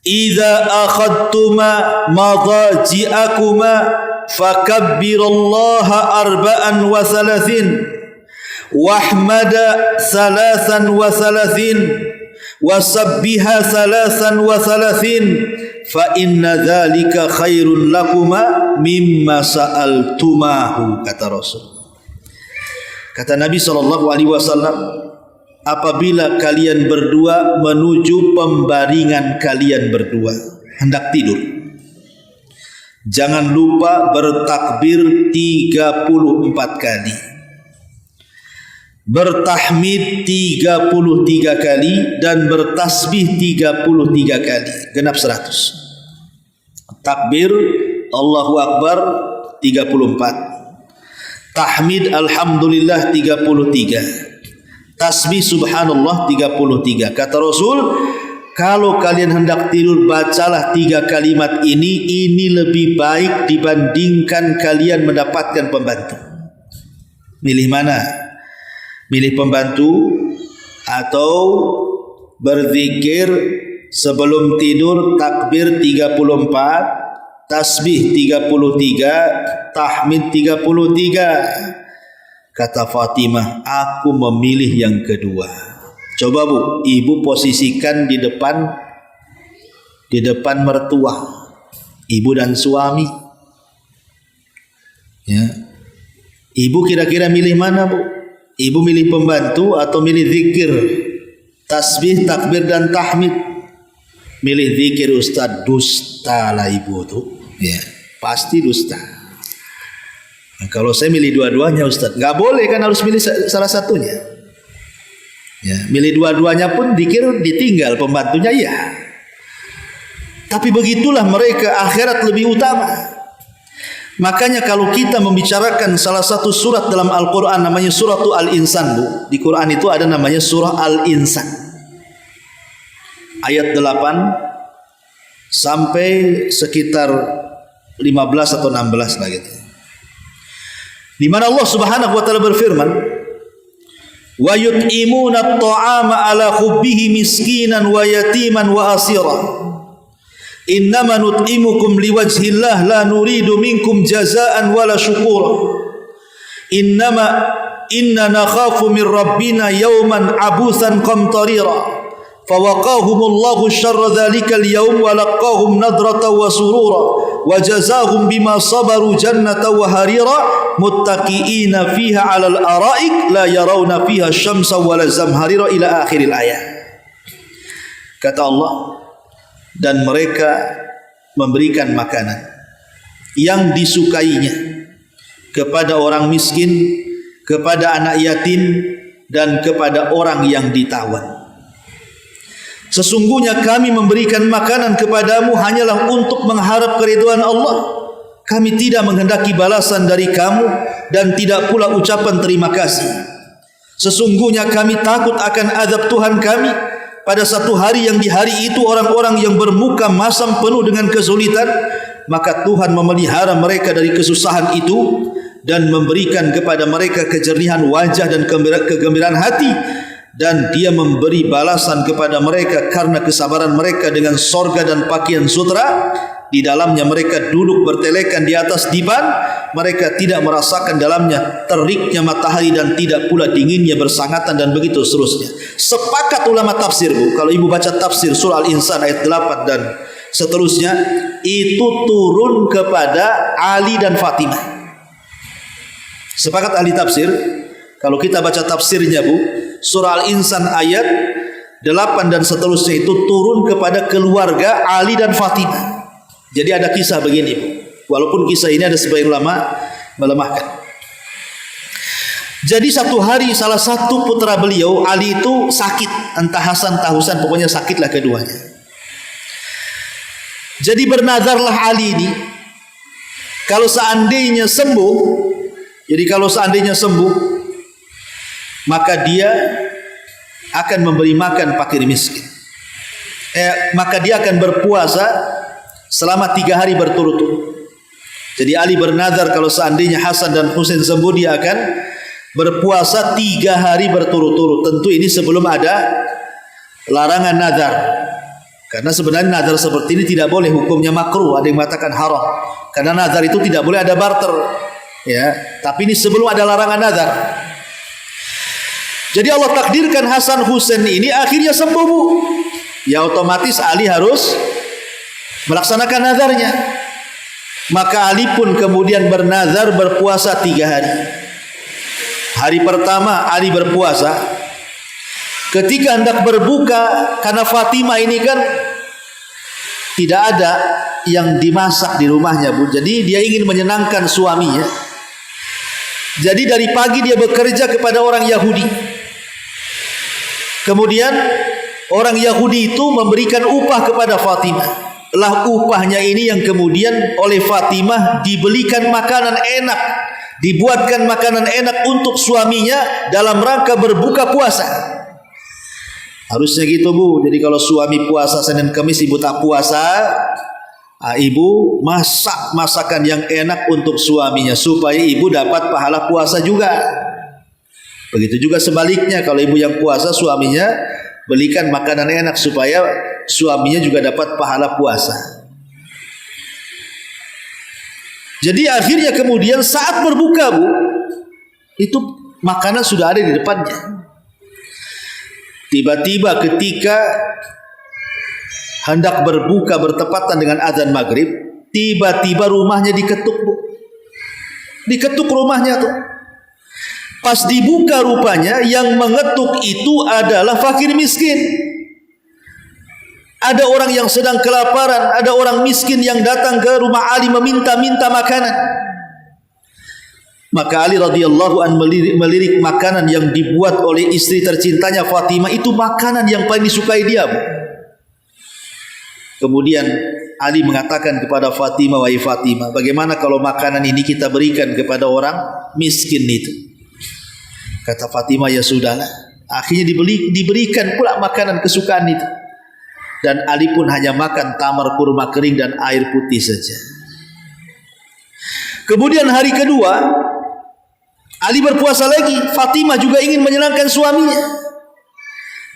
idza akhadtuma madaji'akuma fakabbirallaha arba'an wa thalathin wahmada thalathan wa thalathin wasabbiha thalathan wa thalathin fa inna dhalika khairun lakuma mimma sa'altumahu. Kata Rasul, kata Nabi SAW, apabila kalian berdua menuju pembaringan kalian berdua, hendak tidur, jangan lupa bertakbir 34 kali, bertahmid 33 kali, dan bertasbih 33 kali, genap 100. Takbir Allahu Akbar 34, tahmid alhamdulillah 33, tasbih subhanallah 33. Kata Rasul, kalau kalian hendak tidur, bacalah 3 kalimat ini lebih baik dibandingkan kalian mendapatkan pembantu. Milih mana? Milih pembantu atau berzikir sebelum tidur, takbir 34, tasbih 33, tahmid 33. Kata Fatimah, aku memilih yang kedua. Coba Bu, ibu posisikan di depan mertua, ibu dan suami. Ya. Ibu kira-kira milih mana Bu? Ibu milih pembantu atau milih zikir, tasbih, takbir dan tahmid? Milih zikir Ustaz. Dusta lah ibu tuh. Ya, pasti dusta. Nah, kalau saya milih dua-duanya Ustaz, nggak boleh kan, harus milih salah satunya. Ya, milih dua-duanya pun dikir ditinggal pembantunya ya. Tapi begitulah mereka, akhirat lebih utama. Makanya kalau kita membicarakan salah satu surat dalam Al-Quran namanya surah Al-Insan Bu. Di Quran itu ada namanya surah Al-Insan. Ayat 8 sampai sekitar 15 atau 16 lah gitu. Di mana Allah Subhanahu wa taala berfirman, wa yut'imuna at-ta'ama ala hubbihi miskinan wa yatiman wa asira. Innama nut'imukum liwajhillah la nuridu minkum jazaan wala syukura. Inna nakhafu min rabbina yawman abusan qamtarira. Fawaqahumullahu syarra dhalikal yawm wa laqahum nadrata wa surura wa jazahum bima sabaru jannata wa harira muttaqiina fiha 'alal ara'ik la yarawna fiha syamsa wala zamharira ila akhiril ayat. Kata Allah, dan mereka memberikan makanan yang disukainya kepada orang miskin, kepada anak yatim, dan kepada orang yang ditawan. Sesungguhnya kami memberikan makanan kepadamu hanyalah untuk mengharap keridhaan Allah. Kami tidak menghendaki balasan dari kamu dan tidak pula ucapan terima kasih. Sesungguhnya kami takut akan azab Tuhan kami pada satu hari yang di hari itu orang-orang yang bermuka masam penuh dengan kesulitan, maka Tuhan memelihara mereka dari kesusahan itu dan memberikan kepada mereka kejernihan wajah dan kegembiraan hati, dan Dia memberi balasan kepada mereka karena kesabaran mereka dengan sorga dan pakaian sutra. Di dalamnya mereka duduk bertelekan di atas diban, mereka tidak merasakan dalamnya teriknya matahari dan tidak pula dinginnya bersangatan, dan begitu seterusnya. Sepakat ulama tafsir Bu, kalau ibu baca tafsir surah Al-Insan ayat 8 dan seterusnya, itu turun kepada Ali dan Fatimah. Sepakat ahli tafsir, kalau kita baca tafsirnya Bu, surah Al-Insan ayat 8 dan seterusnya itu turun kepada keluarga Ali dan Fatimah. Jadi ada kisah begini Bu. Walaupun kisah ini ada sebagian ulama melemahkan. Jadi satu hari salah satu putra beliau Ali itu sakit, entah Hasan entah Husain, pokoknya sakitlah keduanya. Jadi bernazarlah Ali ini, kalau seandainya sembuh, maka dia akan memberi makan fakir miskin. Maka dia akan berpuasa selama 3 hari berturut-turut. Jadi Ali bernazar kalau seandainya Hasan dan Husain sembuh, dia akan berpuasa 3 hari berturut-turut. Tentu ini sebelum ada larangan nazar. Karena sebenarnya nazar seperti ini tidak boleh, hukumnya makruh, ada yang mengatakan haram. Karena nazar itu tidak boleh ada barter. Ya, tapi ini sebelum ada larangan nazar. Jadi Allah takdirkan Hasan Husain ini akhirnya sembuh Bu. Ya otomatis Ali harus melaksanakan nazarnya. Maka Ali pun kemudian bernazar berpuasa 3 hari. Hari pertama Ali berpuasa. Ketika hendak berbuka, karena Fatimah ini kan tidak ada yang dimasak di rumahnya Bu. Jadi dia ingin menyenangkan suaminya. Jadi dari pagi dia bekerja kepada orang Yahudi. Kemudian orang Yahudi itu memberikan upah kepada Fatimah. Lah upahnya ini yang kemudian oleh Fatimah dibelikan makanan enak, dibuatkan makanan enak untuk suaminya dalam rangka berbuka puasa. Harusnya gitu Bu. Jadi kalau suami puasa Senin Kamis, ibu tak puasa, ibu masak masakan yang enak untuk suaminya supaya ibu dapat pahala puasa juga. Begitu juga sebaliknya, kalau ibu yang puasa suaminya belikan makanan enak supaya suaminya juga dapat pahala puasa. Jadi akhirnya kemudian saat berbuka Bu, itu makanan sudah ada di depannya. Tiba-tiba ketika hendak berbuka bertepatan dengan azan maghrib, tiba-tiba rumahnya diketuk Bu. Diketuk rumahnya tuh. Pas dibuka rupanya yang mengetuk itu adalah fakir miskin. Ada orang yang sedang kelaparan, ada orang miskin yang datang ke rumah Ali meminta-minta makanan. Maka Ali radhiyallahu an melirik makanan yang dibuat oleh istri tercintanya Fatimah, itu makanan yang paling disukai dia Bu. Kemudian Ali mengatakan kepada Fatimah, wahai Fatimah, bagaimana kalau makanan ini kita berikan kepada orang miskin itu? Kata Fatimah, ya sudahlah. Akhirnya diberikan pula makanan kesukaan itu. Dan Ali pun hanya makan tamar kurma kering dan air putih saja. Kemudian hari kedua Ali berpuasa lagi. Fatimah juga ingin menyenangkan suaminya.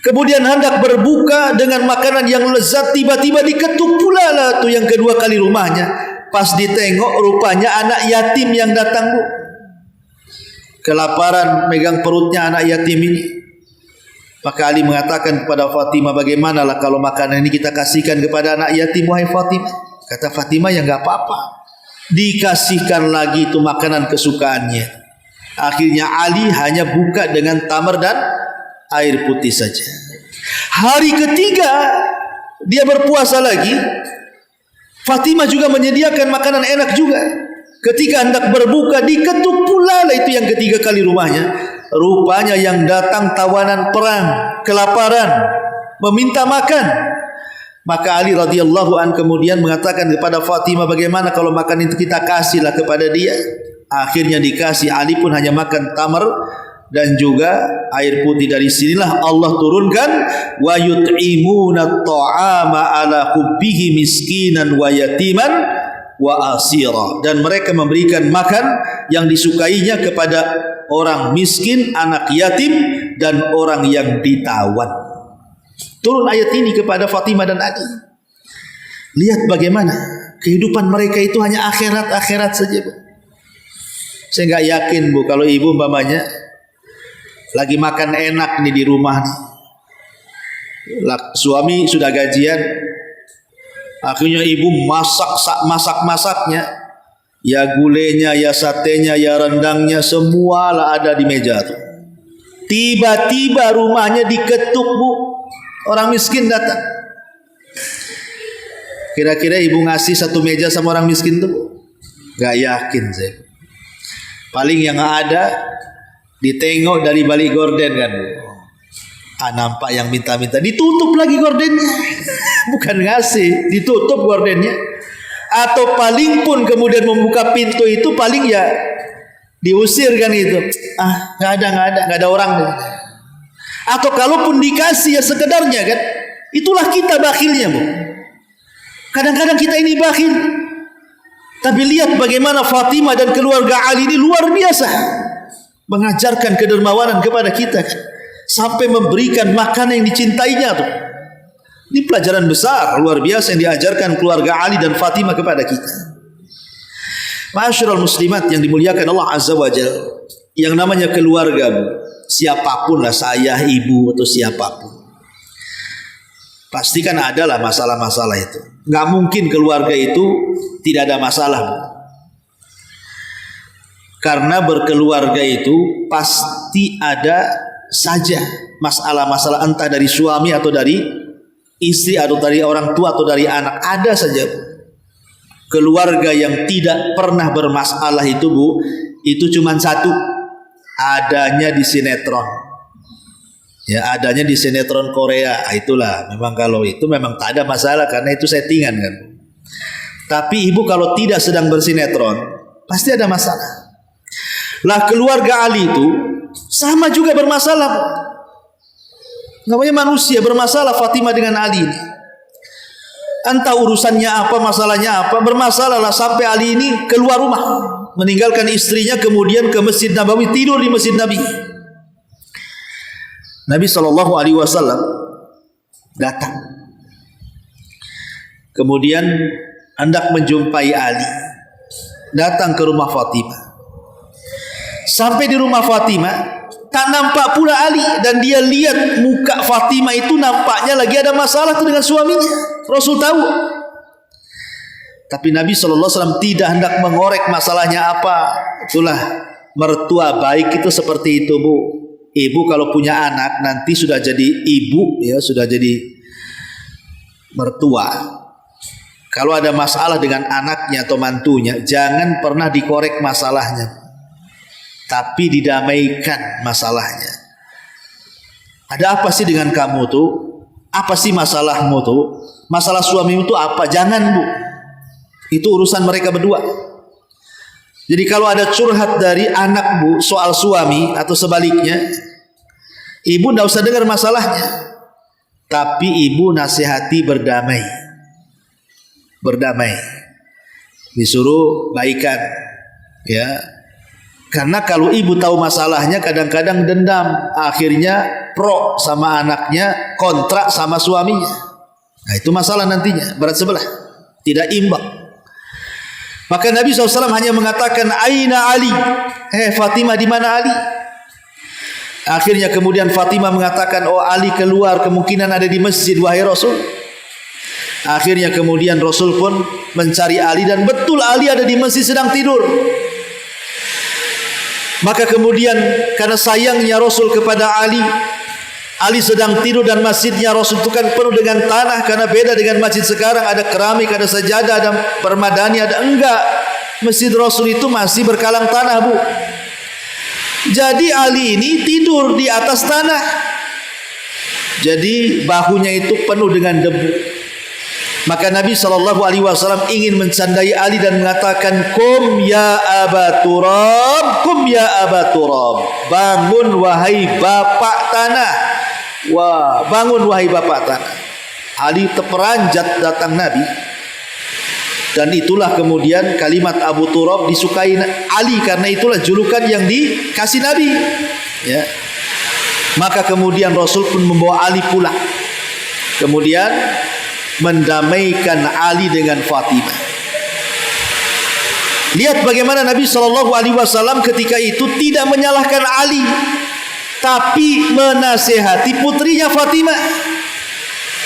Kemudian hendak berbuka dengan makanan yang lezat, tiba-tiba diketuk pula lah tuh yang kedua kali rumahnya. Pas ditengok rupanya anak yatim yang datang Bu. Kelaparan megang perutnya anak yatim ini. Maka Ali mengatakan kepada Fatimah, bagaimanalah kalau makanan ini kita kasihkan kepada anak yatim wahai Fatimah? Kata Fatimah, ya enggak apa-apa. Dikasihkan lagi itu makanan kesukaannya. Akhirnya Ali hanya buka dengan tamar dan air putih saja. Hari ketiga dia berpuasa lagi. Fatimah juga menyediakan makanan enak juga. Ketika hendak berbuka diketuk pula lah itu yang ketiga kali rumahnya. Rupanya yang datang tawanan perang, kelaparan, meminta makan. Maka Ali radhiyallahu an kemudian mengatakan kepada Fatimah, bagaimana kalau makan itu kita kasihlah kepada dia. Akhirnya dikasih. Ali pun hanya makan tamar dan juga air putih. Dari sinilah Allah turunkan wa yut'imuna at-ta'ama ala hubbihi miskinan wa yatiman wa asira, dan mereka memberikan makan yang disukainya kepada orang miskin, anak yatim dan orang yang ditawan. Turun ayat ini kepada Fatimah dan Ali. Lihat bagaimana kehidupan mereka itu hanya akhirat-akhirat saja Bu. Saya enggak yakin Bu kalau ibu umpamanya lagi makan enak nih di rumah nih. Suami sudah gajian, akhirnya ibu masaknya Ya gulenya, ya satenya, ya rendangnya, semua lah ada di meja tuh. Tiba-tiba rumahnya diketuk, Bu. Orang miskin datang. Kira-kira ibu ngasih satu meja sama orang miskin tuh? Gak yakin saya. Paling yang ada ditengok dari balik gorden kan. Nampak yang minta-minta, ditutup lagi gordennya. Bukan ngasih, ditutup gordennya. Atau paling pun kemudian membuka pintu itu paling ya diusir kan itu. Nggak ada orang. Atau kalaupun dikasih ya sekedarnya kan. Itulah kita bakhilnya, Bu. Kadang-kadang kita ini bakhil. Tapi lihat bagaimana Fatimah dan keluarga Ali ini luar biasa mengajarkan kedermawanan kepada kita, sampai memberikan makanan yang dicintainya tuh. Ini pelajaran besar luar biasa yang diajarkan keluarga Ali dan Fatimah kepada kita. Ma'asyiral muslimat yang dimuliakan Allah Azza wa Jalla, yang namanya keluarga, siapapun lah, saya, ibu atau siapapun, pasti kan ada lah masalah-masalah itu. Nggak mungkin keluarga itu tidak ada masalah, karena berkeluarga itu pasti ada saja masalah-masalah, entah dari suami atau dari istri atau dari orang tua atau dari anak, ada saja. Keluarga yang tidak pernah bermasalah itu, Bu, itu cuma satu, adanya di sinetron. Ya, adanya di sinetron Korea. Itulah memang, kalau itu memang tak ada masalah karena itu settingan kan. Tapi ibu kalau tidak sedang bersinetron pasti ada masalah. Lah keluarga Ali itu sama juga bermasalah. Namanya manusia bermasalah. Fatimah dengan Ali ini, entah urusannya apa, masalahnya apa, bermasalah lah sampai Ali ini keluar rumah, meninggalkan istrinya, kemudian ke Masjid Nabawi, tidur di Masjid Nabi. Nabi SAW datang, kemudian hendak menjumpai Ali, datang ke rumah Fatimah. Sampai di rumah Fatimah tak nampak pula Ali, dan dia lihat muka Fatimah itu nampaknya lagi ada masalah tuh dengan suaminya. Rasul tahu, tapi Nabi SAW tidak hendak mengorek masalahnya apa. Itulah mertua baik itu seperti itu, Bu. Ibu kalau punya anak nanti sudah jadi ibu, ya sudah jadi mertua. Kalau ada masalah dengan anaknya atau mantunya, jangan pernah dikorek masalahnya, tapi didamaikan masalahnya. Ada apa sih dengan kamu tuh? Apa sih masalahmu tuh? Masalah suamimu tuh apa? Jangan, Bu. Itu urusan mereka berdua. Jadi kalau ada curhat dari anak, Bu, soal suami atau sebaliknya, ibu tidak usah dengar masalahnya, tapi ibu nasihati berdamai. Berdamai. Disuruh baikan, ya. Karena kalau ibu tahu masalahnya kadang-kadang dendam, akhirnya pro sama anaknya, kontra sama suaminya. Nah itu masalah nantinya, berat sebelah, tidak imbang. Maka Nabi SAW hanya mengatakan, Aina Ali? Fatimah, di mana Ali? Akhirnya kemudian Fatimah mengatakan, oh Ali keluar, kemungkinan ada di masjid, wahai Rasul. Akhirnya kemudian Rasul pun mencari Ali, dan betul Ali ada di masjid sedang tidur. Maka kemudian karena sayangnya Rasul kepada Ali, Ali sedang tidur dan masjidnya Rasul itu kan penuh dengan tanah, karena beda dengan masjid sekarang, ada keramik, ada sajadah, ada permadani, ada enggak. Masjid Rasul itu masih berkalang tanah, Bu. Jadi Ali ini tidur di atas tanah. Jadi bahunya itu penuh dengan debu. Maka Nabi SAW ingin mencandai Ali dan mengatakan, Kum ya Aba Turab, kum ya Aba Turab. Bangun wahai bapak tanah. Wah, bangun wahai bapak tanah. Ali terperanjat datang Nabi. Dan itulah kemudian kalimat Abu Turab disukai Ali, karena itulah julukan yang dikasih Nabi, ya. Maka kemudian Rasul pun membawa Ali pulang, kemudian mendamaikan Ali dengan Fatimah. Lihat bagaimana Nabi SAW ketika itu tidak menyalahkan Ali, tapi menasihati putrinya Fatimah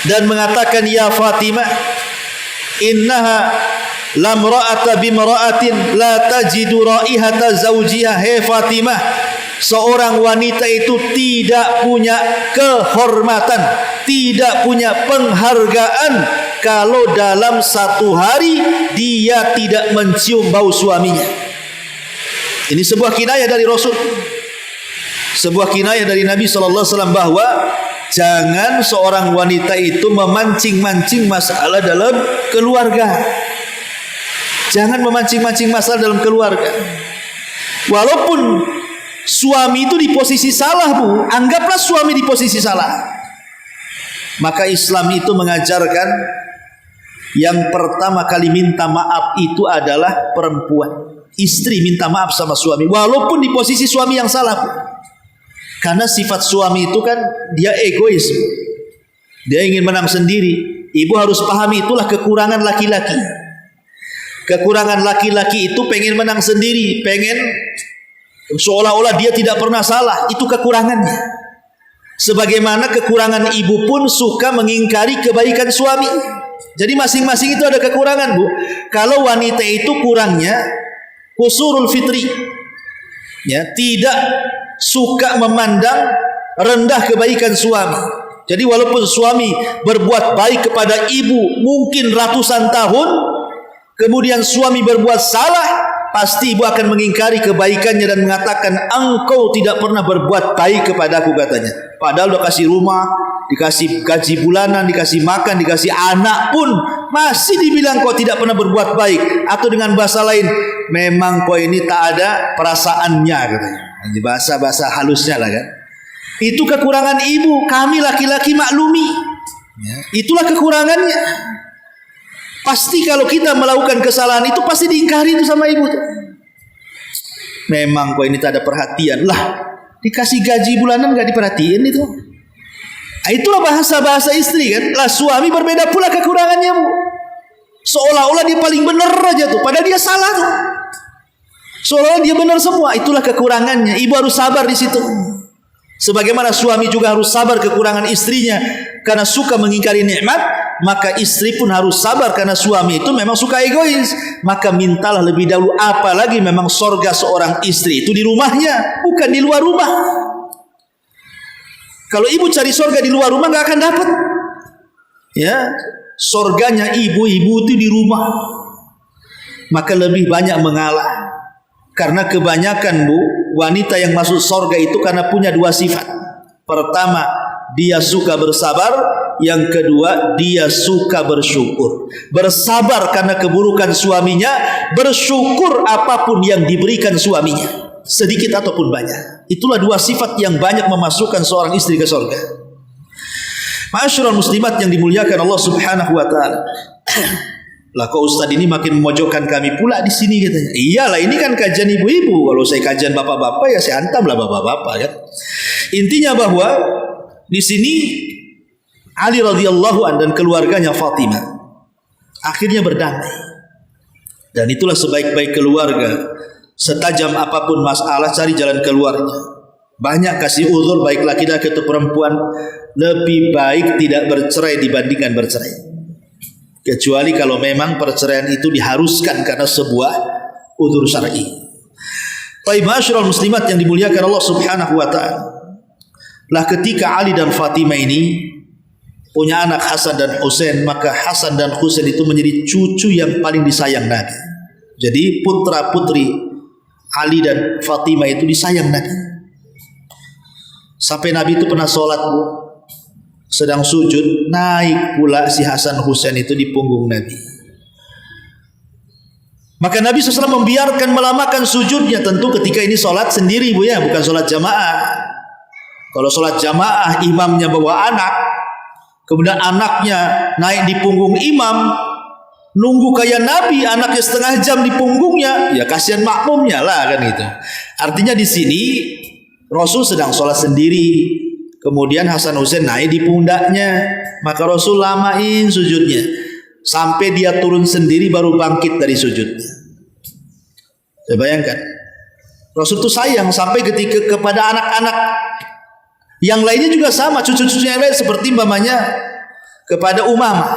dan mengatakan, ya Fatimah, innaha la mra'ata bimra'atin la tajidu raihata zawjiha. Hai Fatimah, seorang wanita itu tidak punya kehormatan, tidak punya penghargaan kalau dalam satu hari dia tidak mencium bau suaminya. Ini sebuah kinayah dari Rasul, sebuah kinayah dari Nabi SAW bahwa jangan seorang wanita itu memancing-mancing masalah dalam keluarga. Jangan memancing-mancing masalah dalam keluarga. Walaupun suami itu di posisi salah, Bu, anggaplah suami di posisi salah. Maka Islam itu mengajarkan yang pertama kali minta maaf itu adalah perempuan. Istri minta maaf sama suami walaupun di posisi suami yang salah, Bu. Karena sifat suami itu kan dia egois, dia ingin menang sendiri. Ibu harus pahami itulah kekurangan laki-laki. Kekurangan laki-laki itu pengen menang sendiri, pengen seolah-olah dia tidak pernah salah. Itu kekurangannya. Sebagaimana kekurangan ibu pun suka mengingkari kebaikan suami. Jadi masing-masing itu ada kekurangan, Bu. Kalau wanita itu kurangnya qusurul fitri, ya, tidak suka memandang rendah kebaikan suami. Jadi walaupun suami berbuat baik kepada ibu mungkin ratusan tahun, kemudian suami berbuat salah, pasti ibu akan mengingkari kebaikannya dan mengatakan, engkau tidak pernah berbuat baik kepadaku, katanya. Padahal udah kasih rumah, dikasih gaji bulanan, dikasih makan, dikasih anak pun masih dibilang kau tidak pernah berbuat baik. Atau dengan bahasa lain, memang kau ini tak ada perasaannya, katanya. Ini bahasa-bahasa halusnya lah kan. Itu kekurangan ibu. Kami laki-laki maklumi, ya, itulah kekurangannya. Pasti kalau kita melakukan kesalahan itu pasti diingkari itu sama ibu tuh. Memang kau ini tak ada perhatian. Lah, dikasih gaji bulanan gak diperhatiin itu. Nah, itulah bahasa-bahasa istri kan. Lah suami berbeda pula kekurangannya, Bu. Seolah-olah dia paling benar aja tuh, padahal dia salah tuh. Seolah-olah dia benar semua. Itulah kekurangannya. Ibu harus sabar di situ. Sebagaimana suami juga harus sabar kekurangan istrinya karena suka mengingkari nikmat, maka istri pun harus sabar karena suami itu memang suka egois. Maka mintalah lebih dahulu, apalagi memang sorga seorang istri itu di rumahnya, bukan di luar rumah. Kalau ibu cari sorga di luar rumah nggak akan dapat. Ya, sorganya ibu-ibu itu di rumah. Maka lebih banyak mengalah. Karena kebanyakan, Bu, wanita yang masuk sorga itu karena punya dua sifat. Pertama, dia suka bersabar. Yang kedua, dia suka bersyukur. Bersabar karena keburukan suaminya, bersyukur apapun yang diberikan suaminya, sedikit ataupun banyak. Itulah dua sifat yang banyak memasukkan seorang istri ke sorga. Ma'asyiral muslimat yang dimuliakan Allah Subhanahu wa taala. Lah kok Ustaz ini makin memojokkan kami pula di sini, katanya. Iyalah, ini kan kajian ibu-ibu. Kalau saya kajian bapak-bapak ya saya hantamlah bapak-bapak kan. Intinya bahwa di sini Ali radhiyallahu anhu dan keluarganya Fatimah akhirnya berdamai. Dan itulah sebaik-baik keluarga. Setajam apapun masalah, cari jalan keluarnya. Banyak kasih uzur baik laki-laki atau perempuan. Lebih baik tidak bercerai dibandingkan bercerai. Kecuali kalau memang perceraian itu diharuskan karena sebuah uzur syar'i. Baik, ma'asyiral muslimat yang dimuliakan Allah Subhanahu wa taala. Lah ketika Ali dan Fatimah ini punya anak Hasan dan Husain, maka Hasan dan Husain itu menjadi cucu yang paling disayang Nabi. Jadi putra-putri Ali dan Fatimah itu disayang Nabi. Sampai Nabi itu pernah sholat, Bu, sedang sujud, naik pula si Hasan Husain itu di punggung Nabi. Maka Nabi SAW membiarkan melamakan sujudnya. Tentu ketika ini sholat sendiri, Bu, ya, bukan sholat jamaah. Kalau sholat jamaah imamnya bawa anak, kemudian anaknya naik di punggung imam, nunggu kayak Nabi, anaknya setengah jam di punggungnya, ya kasihan makmumnya lah kan gitu. Artinya di sini Rasul sedang sholat sendiri, kemudian Hasan Husain naik di pundaknya, maka Rasul lamain sujudnya sampai dia turun sendiri baru bangkit dari sujudnya. Saya bayangkan Rasul itu sayang sampai ketika kepada anak-anak yang lainnya juga sama, cucu-cucu yang lain seperti umpamanya kepada Umamah.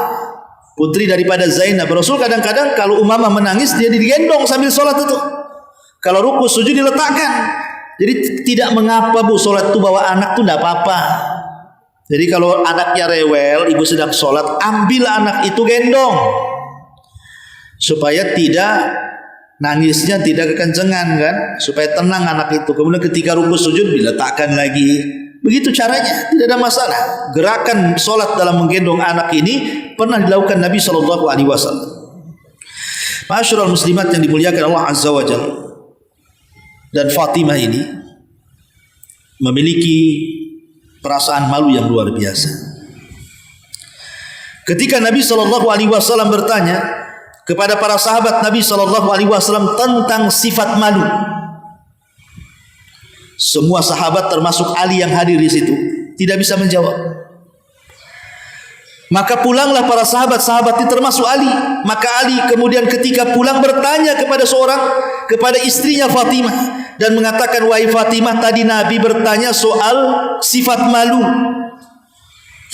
putri daripada Zainab. Rasul kadang-kadang kalau Umamah menangis dia digendong sambil sholat itu. Kalau ruku sujud diletakkan. Jadi tidak mengapa bu sholat itu bawa anak tuh tidak apa-apa. Jadi kalau anaknya rewel, ibu sedang sholat, ambil anak itu gendong supaya tidak nangisnya tidak kekencengan kan, supaya tenang anak itu. Kemudian ketika ruku sujud diletakkan lagi. Begitu caranya, tidak ada masalah. Gerakan sholat dalam menggendong anak ini pernah dilakukan Nabi SAW. Ma'asyiral muslimat yang dimuliakan Allah Azza wa Jalla. Dan Fatimah ini memiliki perasaan malu yang luar biasa. Ketika Nabi SAW bertanya kepada para sahabat Nabi SAW tentang sifat malu, semua sahabat termasuk Ali yang hadir di situ tidak bisa menjawab. Maka pulanglah para sahabat-sahabat itu termasuk Ali. Maka Ali kemudian ketika pulang bertanya kepada istrinya Fatimah dan mengatakan, wahai Fatimah, tadi Nabi bertanya soal sifat malu.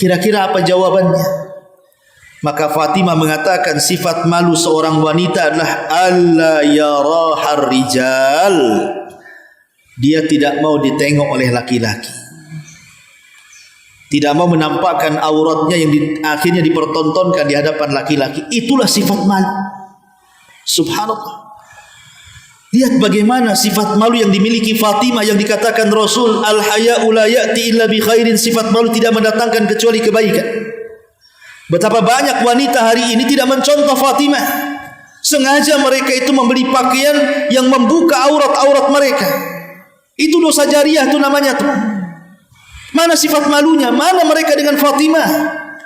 Kira-kira apa jawabannya? Maka Fatimah mengatakan sifat malu seorang wanita adalah alla yarahar rijal. Dia tidak mau ditengok oleh laki-laki. Tidak mau menampakkan auratnya yang akhirnya dipertontonkan di hadapan laki-laki. Itulah sifat malu. Subhanallah. Lihat bagaimana sifat malu yang dimiliki Fatimah yang dikatakan Rasul, al-haya'u la ya'ti illa bi khairin. Sifat malu tidak mendatangkan kecuali kebaikan. Betapa banyak wanita hari ini tidak mencontoh Fatimah. Sengaja mereka itu membeli pakaian yang membuka aurat-aurat mereka. Itu dosa jariah itu namanya tuh. Mana sifat malunya? Mana mereka dengan Fatimah?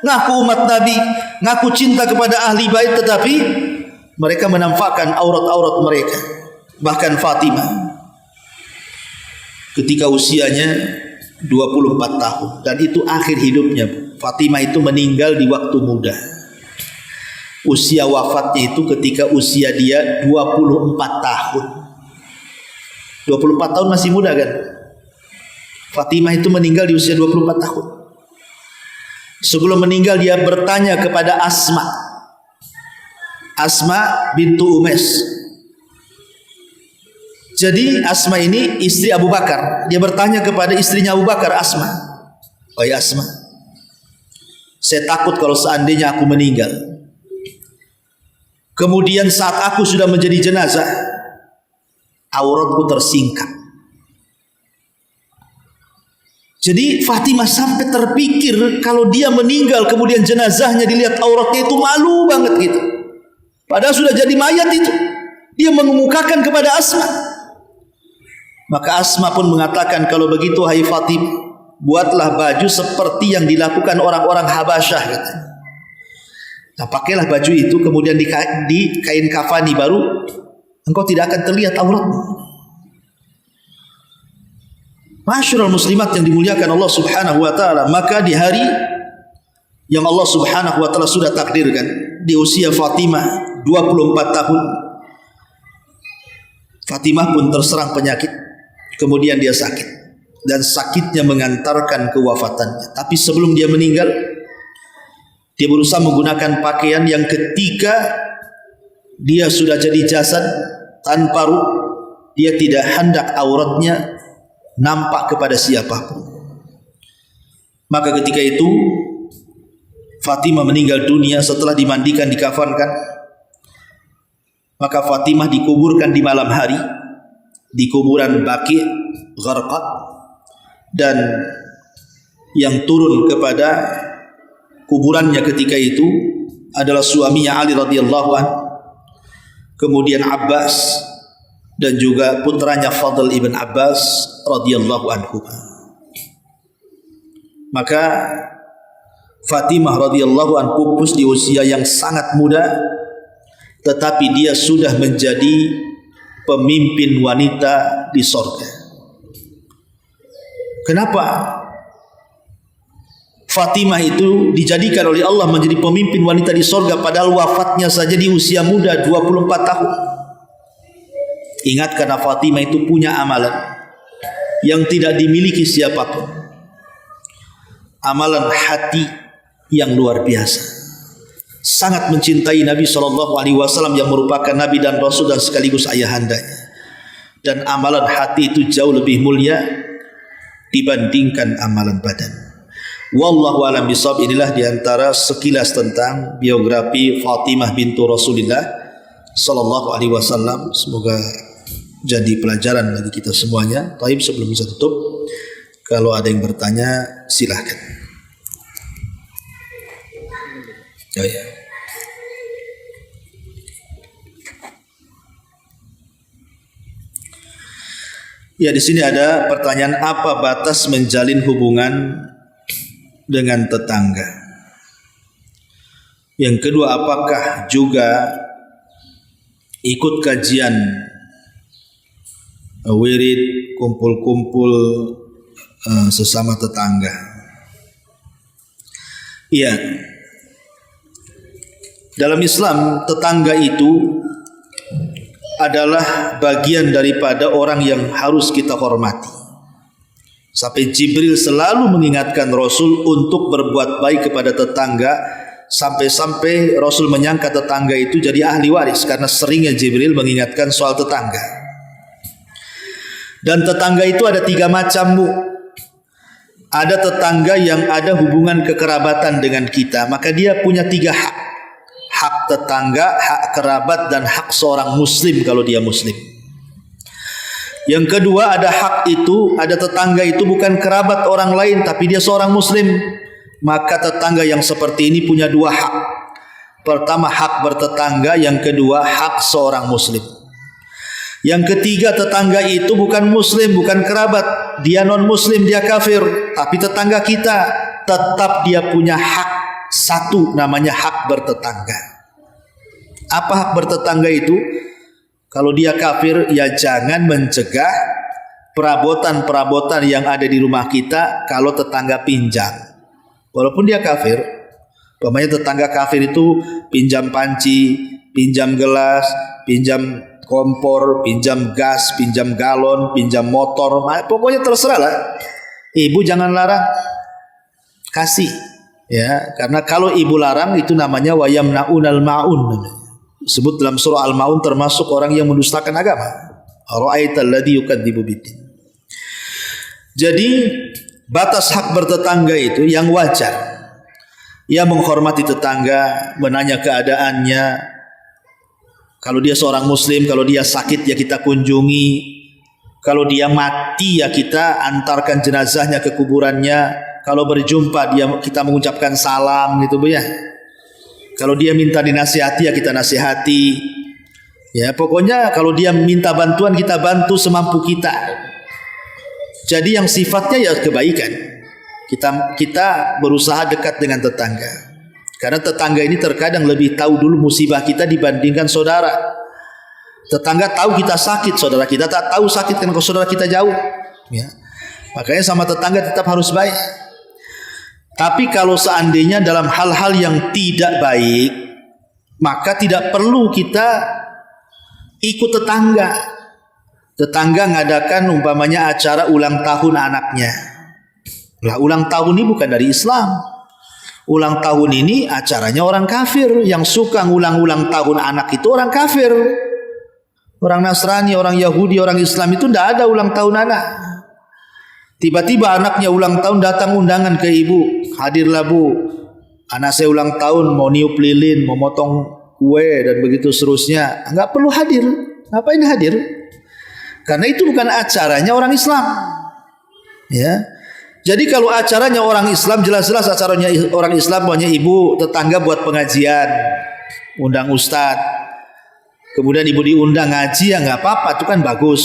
Ngaku umat Nabi, ngaku cinta kepada ahli bait, tetapi mereka menampakkan aurat-aurat mereka. Bahkan Fatimah ketika usianya 24 tahun, dan itu akhir hidupnya. Fatimah itu meninggal di waktu muda. Usia wafatnya itu ketika usia dia 24 tahun. 24 tahun masih muda kan? Fatimah itu meninggal di usia 24 tahun. Sebelum meninggal dia bertanya kepada Asma bintu Umais. Jadi Asma ini istri Abu Bakar. Dia bertanya kepada istrinya Abu Bakar, Asma, wahai Asma, saya takut kalau seandainya aku meninggal, kemudian saat aku sudah menjadi jenazah, auratku tersingkap. Jadi Fatimah sampai terpikir kalau dia meninggal kemudian jenazahnya dilihat auratnya itu malu banget gitu. Padahal sudah jadi mayat itu. Dia mengemukakan kepada Asma. Maka Asma pun mengatakan, kalau begitu hai Fatimah, buatlah baju seperti yang dilakukan orang-orang Habasyah gitu. Nah, pakailah baju itu kemudian di kain kafani baru, engkau tidak akan terlihat auratmu. Ma'asyiral muslimat yang dimuliakan Allah Subhanahu wa taala, maka di hari yang Allah Subhanahu wa taala sudah takdirkan, di usia Fatimah 24 tahun, Fatimah pun terserang penyakit. Kemudian dia sakit, dan sakitnya mengantarkan kewafatannya. Tapi sebelum dia meninggal, dia berusaha menggunakan pakaian yang ketika dia sudah jadi jasad tanpa ruh, dia tidak hendak auratnya nampak kepada siapapun. Maka ketika itu Fatimah meninggal dunia setelah dimandikan, dikafankan. Maka Fatimah dikuburkan di malam hari di kuburan Baqi' Gharqad, dan yang turun kepada kuburannya ketika itu adalah suaminya Ali radhiyallahu anhu, kemudian Abbas, dan juga putranya Fadl ibn Abbas radhiyallahu anhu. Maka Fatimah radhiyallahu anha pupus di usia yang sangat muda, tetapi dia sudah menjadi pemimpin wanita di sorga. Kenapa Fatimah itu dijadikan oleh Allah menjadi pemimpin wanita di sorga, padahal wafatnya saja di usia muda 24 tahun? Ingat, karena Fatimah itu punya amalan yang tidak dimiliki siapapun. Amalan hati yang luar biasa. sangat mencintai Nabi SAW yang merupakan Nabi dan Rasul dan sekaligus ayahandanya. Dan amalan hati itu jauh lebih mulia dibandingkan amalan badan. Wallahu a'lam bishawab. Inilah diantara sekilas tentang biografi Fatimah bintu Rasulullah sallallahu alaihi wasallam. Semoga jadi pelajaran bagi kita semuanya. Taib, sebelum bisa tutup, kalau ada yang bertanya silahkan. Oh ya. Ya, di sini ada pertanyaan, apa batas menjalin hubungan dengan tetangga? Yang kedua, apakah juga ikut kajian wirid, kumpul-kumpul sesama tetangga? Iya. Dalam Islam, tetangga itu adalah bagian daripada orang yang harus kita hormati. Sampai Jibril selalu mengingatkan Rasul untuk berbuat baik kepada tetangga, sampai-sampai Rasul menyangka tetangga itu jadi ahli waris karena seringnya Jibril mengingatkan soal tetangga. Dan tetangga itu ada 3 macam, Bu. Ada tetangga yang ada hubungan kekerabatan dengan kita, maka dia punya 3 hak. Hak tetangga, hak kerabat, dan hak seorang muslim kalau dia muslim. Yang kedua, ada hak itu, ada tetangga itu bukan kerabat orang lain tapi dia seorang muslim. Maka tetangga yang seperti ini punya 2 hak. Pertama, hak bertetangga. Yang kedua, hak seorang muslim. Yang ketiga, tetangga itu bukan muslim, bukan kerabat, dia non muslim, dia kafir, tapi tetangga kita, tetap dia punya hak. Satu, namanya hak bertetangga. Apa hak bertetangga itu? Kalau dia kafir, ya jangan mencegah perabotan-perabotan yang ada di rumah kita kalau tetangga pinjam. Walaupun dia kafir, umpamanya tetangga kafir itu pinjam panci, pinjam gelas, pinjam kompor, pinjam gas, pinjam galon, pinjam motor, pokoknya terserah lah. Ibu jangan larang, kasih. Ya, karena kalau ibu larang itu namanya wayamnaunal maun, sebut dalam surah Al-Maun, termasuk orang yang mendustakan agama. Ara'aital ladzi yukadzibu biddin. Jadi batas hak bertetangga itu yang wajar. Ya, menghormati tetangga, menanya keadaannya. Kalau dia seorang muslim, kalau dia sakit ya kita kunjungi. Kalau dia mati ya kita antarkan jenazahnya ke kuburannya. Kalau berjumpa kita mengucapkan salam gitu, Bu ya. Kalau dia minta dinasihati ya kita nasihati. Ya, pokoknya kalau dia minta bantuan kita bantu semampu kita. Jadi yang sifatnya ya kebaikan. Kita berusaha dekat dengan tetangga. Karena tetangga ini terkadang lebih tahu dulu musibah kita dibandingkan saudara. Tetangga tahu kita sakit, saudara kita tak tahu sakit karena saudara kita jauh. Ya. Makanya sama tetangga tetap harus baik. Tapi kalau seandainya dalam hal-hal yang tidak baik, maka tidak perlu kita ikut tetangga. Tetangga ngadakan umpamanya acara ulang tahun anaknya. Lah, ulang tahun ini bukan dari Islam. Ulang tahun ini acaranya orang kafir. Yang suka ngulang-ulang tahun anak itu orang kafir. Orang Nasrani, orang Yahudi, orang Islam itu tidak ada ulang tahun anak. Tiba-tiba anaknya ulang tahun, datang undangan ke ibu, hadirlah Bu, anak saya ulang tahun, mau niup lilin, mau motong kue dan begitu seterusnya. Enggak perlu hadir. Ngapain hadir? Karena itu bukan acaranya orang Islam. Ya. Jadi kalau acaranya orang Islam, jelas-jelas acaranya orang Islam, pokoknya ibu tetangga buat pengajian, undang ustadz, kemudian ibu diundang ngaji, ya nggak apa-apa, itu kan bagus.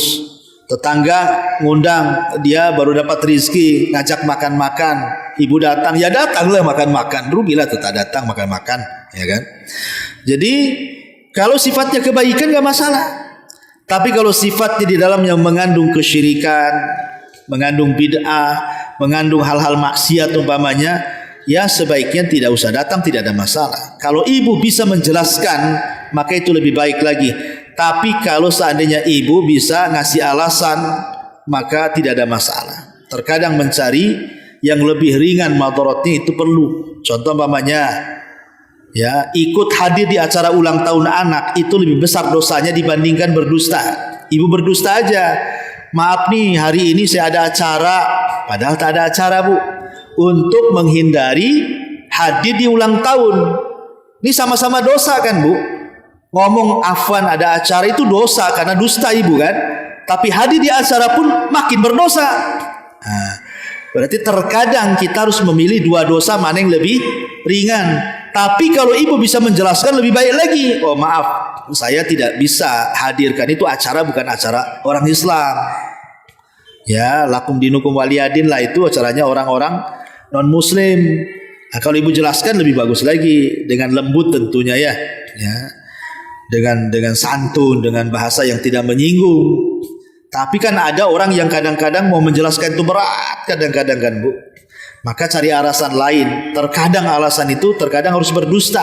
Tetangga ngundang, dia baru dapat rizki, ngajak makan-makan, ibu datang, ya datanglah makan-makan, rugilah tetap datang makan-makan, ya kan? Jadi kalau sifatnya kebaikan nggak masalah, tapi kalau sifatnya di dalamnya mengandung kesyirikan, mengandung bid'ah, mengandung hal-hal maksiat umpamanya, ya sebaiknya tidak usah datang, tidak ada masalah. Kalau ibu bisa menjelaskan, maka itu lebih baik lagi. Tapi kalau seandainya ibu bisa ngasih alasan, maka tidak ada masalah. Terkadang mencari yang lebih ringan madaratnya itu perlu. Contoh umpamanya Ya, ikut hadir di acara ulang tahun anak itu lebih besar dosanya dibandingkan berdusta. Ibu berdusta aja. Maaf nih, hari ini saya ada acara, padahal tak ada acara, Bu. Untuk menghindari hadir di ulang tahun. Ini sama-sama dosa kan, Bu? Ngomong afwan ada acara itu dosa karena dusta Ibu kan? Tapi hadir di acara pun makin berdosa. Nah, berarti terkadang kita harus memilih dua dosa mana yang lebih ringan. Tapi kalau ibu bisa menjelaskan lebih baik lagi. Oh maaf, saya tidak bisa hadirkan itu acara bukan acara orang Islam. Ya, lakum dinukum waliyadin lah itu acaranya orang-orang non Muslim. Nah, kalau ibu jelaskan lebih bagus lagi dengan lembut tentunya ya. Dengan santun, dengan bahasa yang tidak menyinggung. Tapi kan ada orang yang kadang-kadang mau menjelaskan itu berat kadang-kadang kan Bu. Maka cari alasan lain. Terkadang alasan itu terkadang harus berdusta.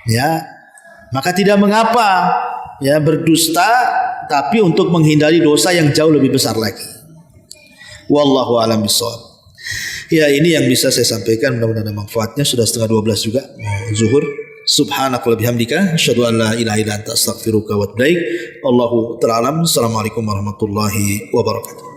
Ya. Maka tidak mengapa ya berdusta tapi untuk menghindari dosa yang jauh lebih besar lagi. Wallahu a'lam bishawab. Ya, ini yang bisa saya sampaikan, mudah-mudahan ada manfaatnya. Sudah 11:30 juga zuhur. Subhanaka wa bihamdika asyhadu an la ilaha illa anta astaghfiruka wa atubu ilaik. Allahu ta'ala alam. Assalamualaikum warahmatullahi wabarakatuh.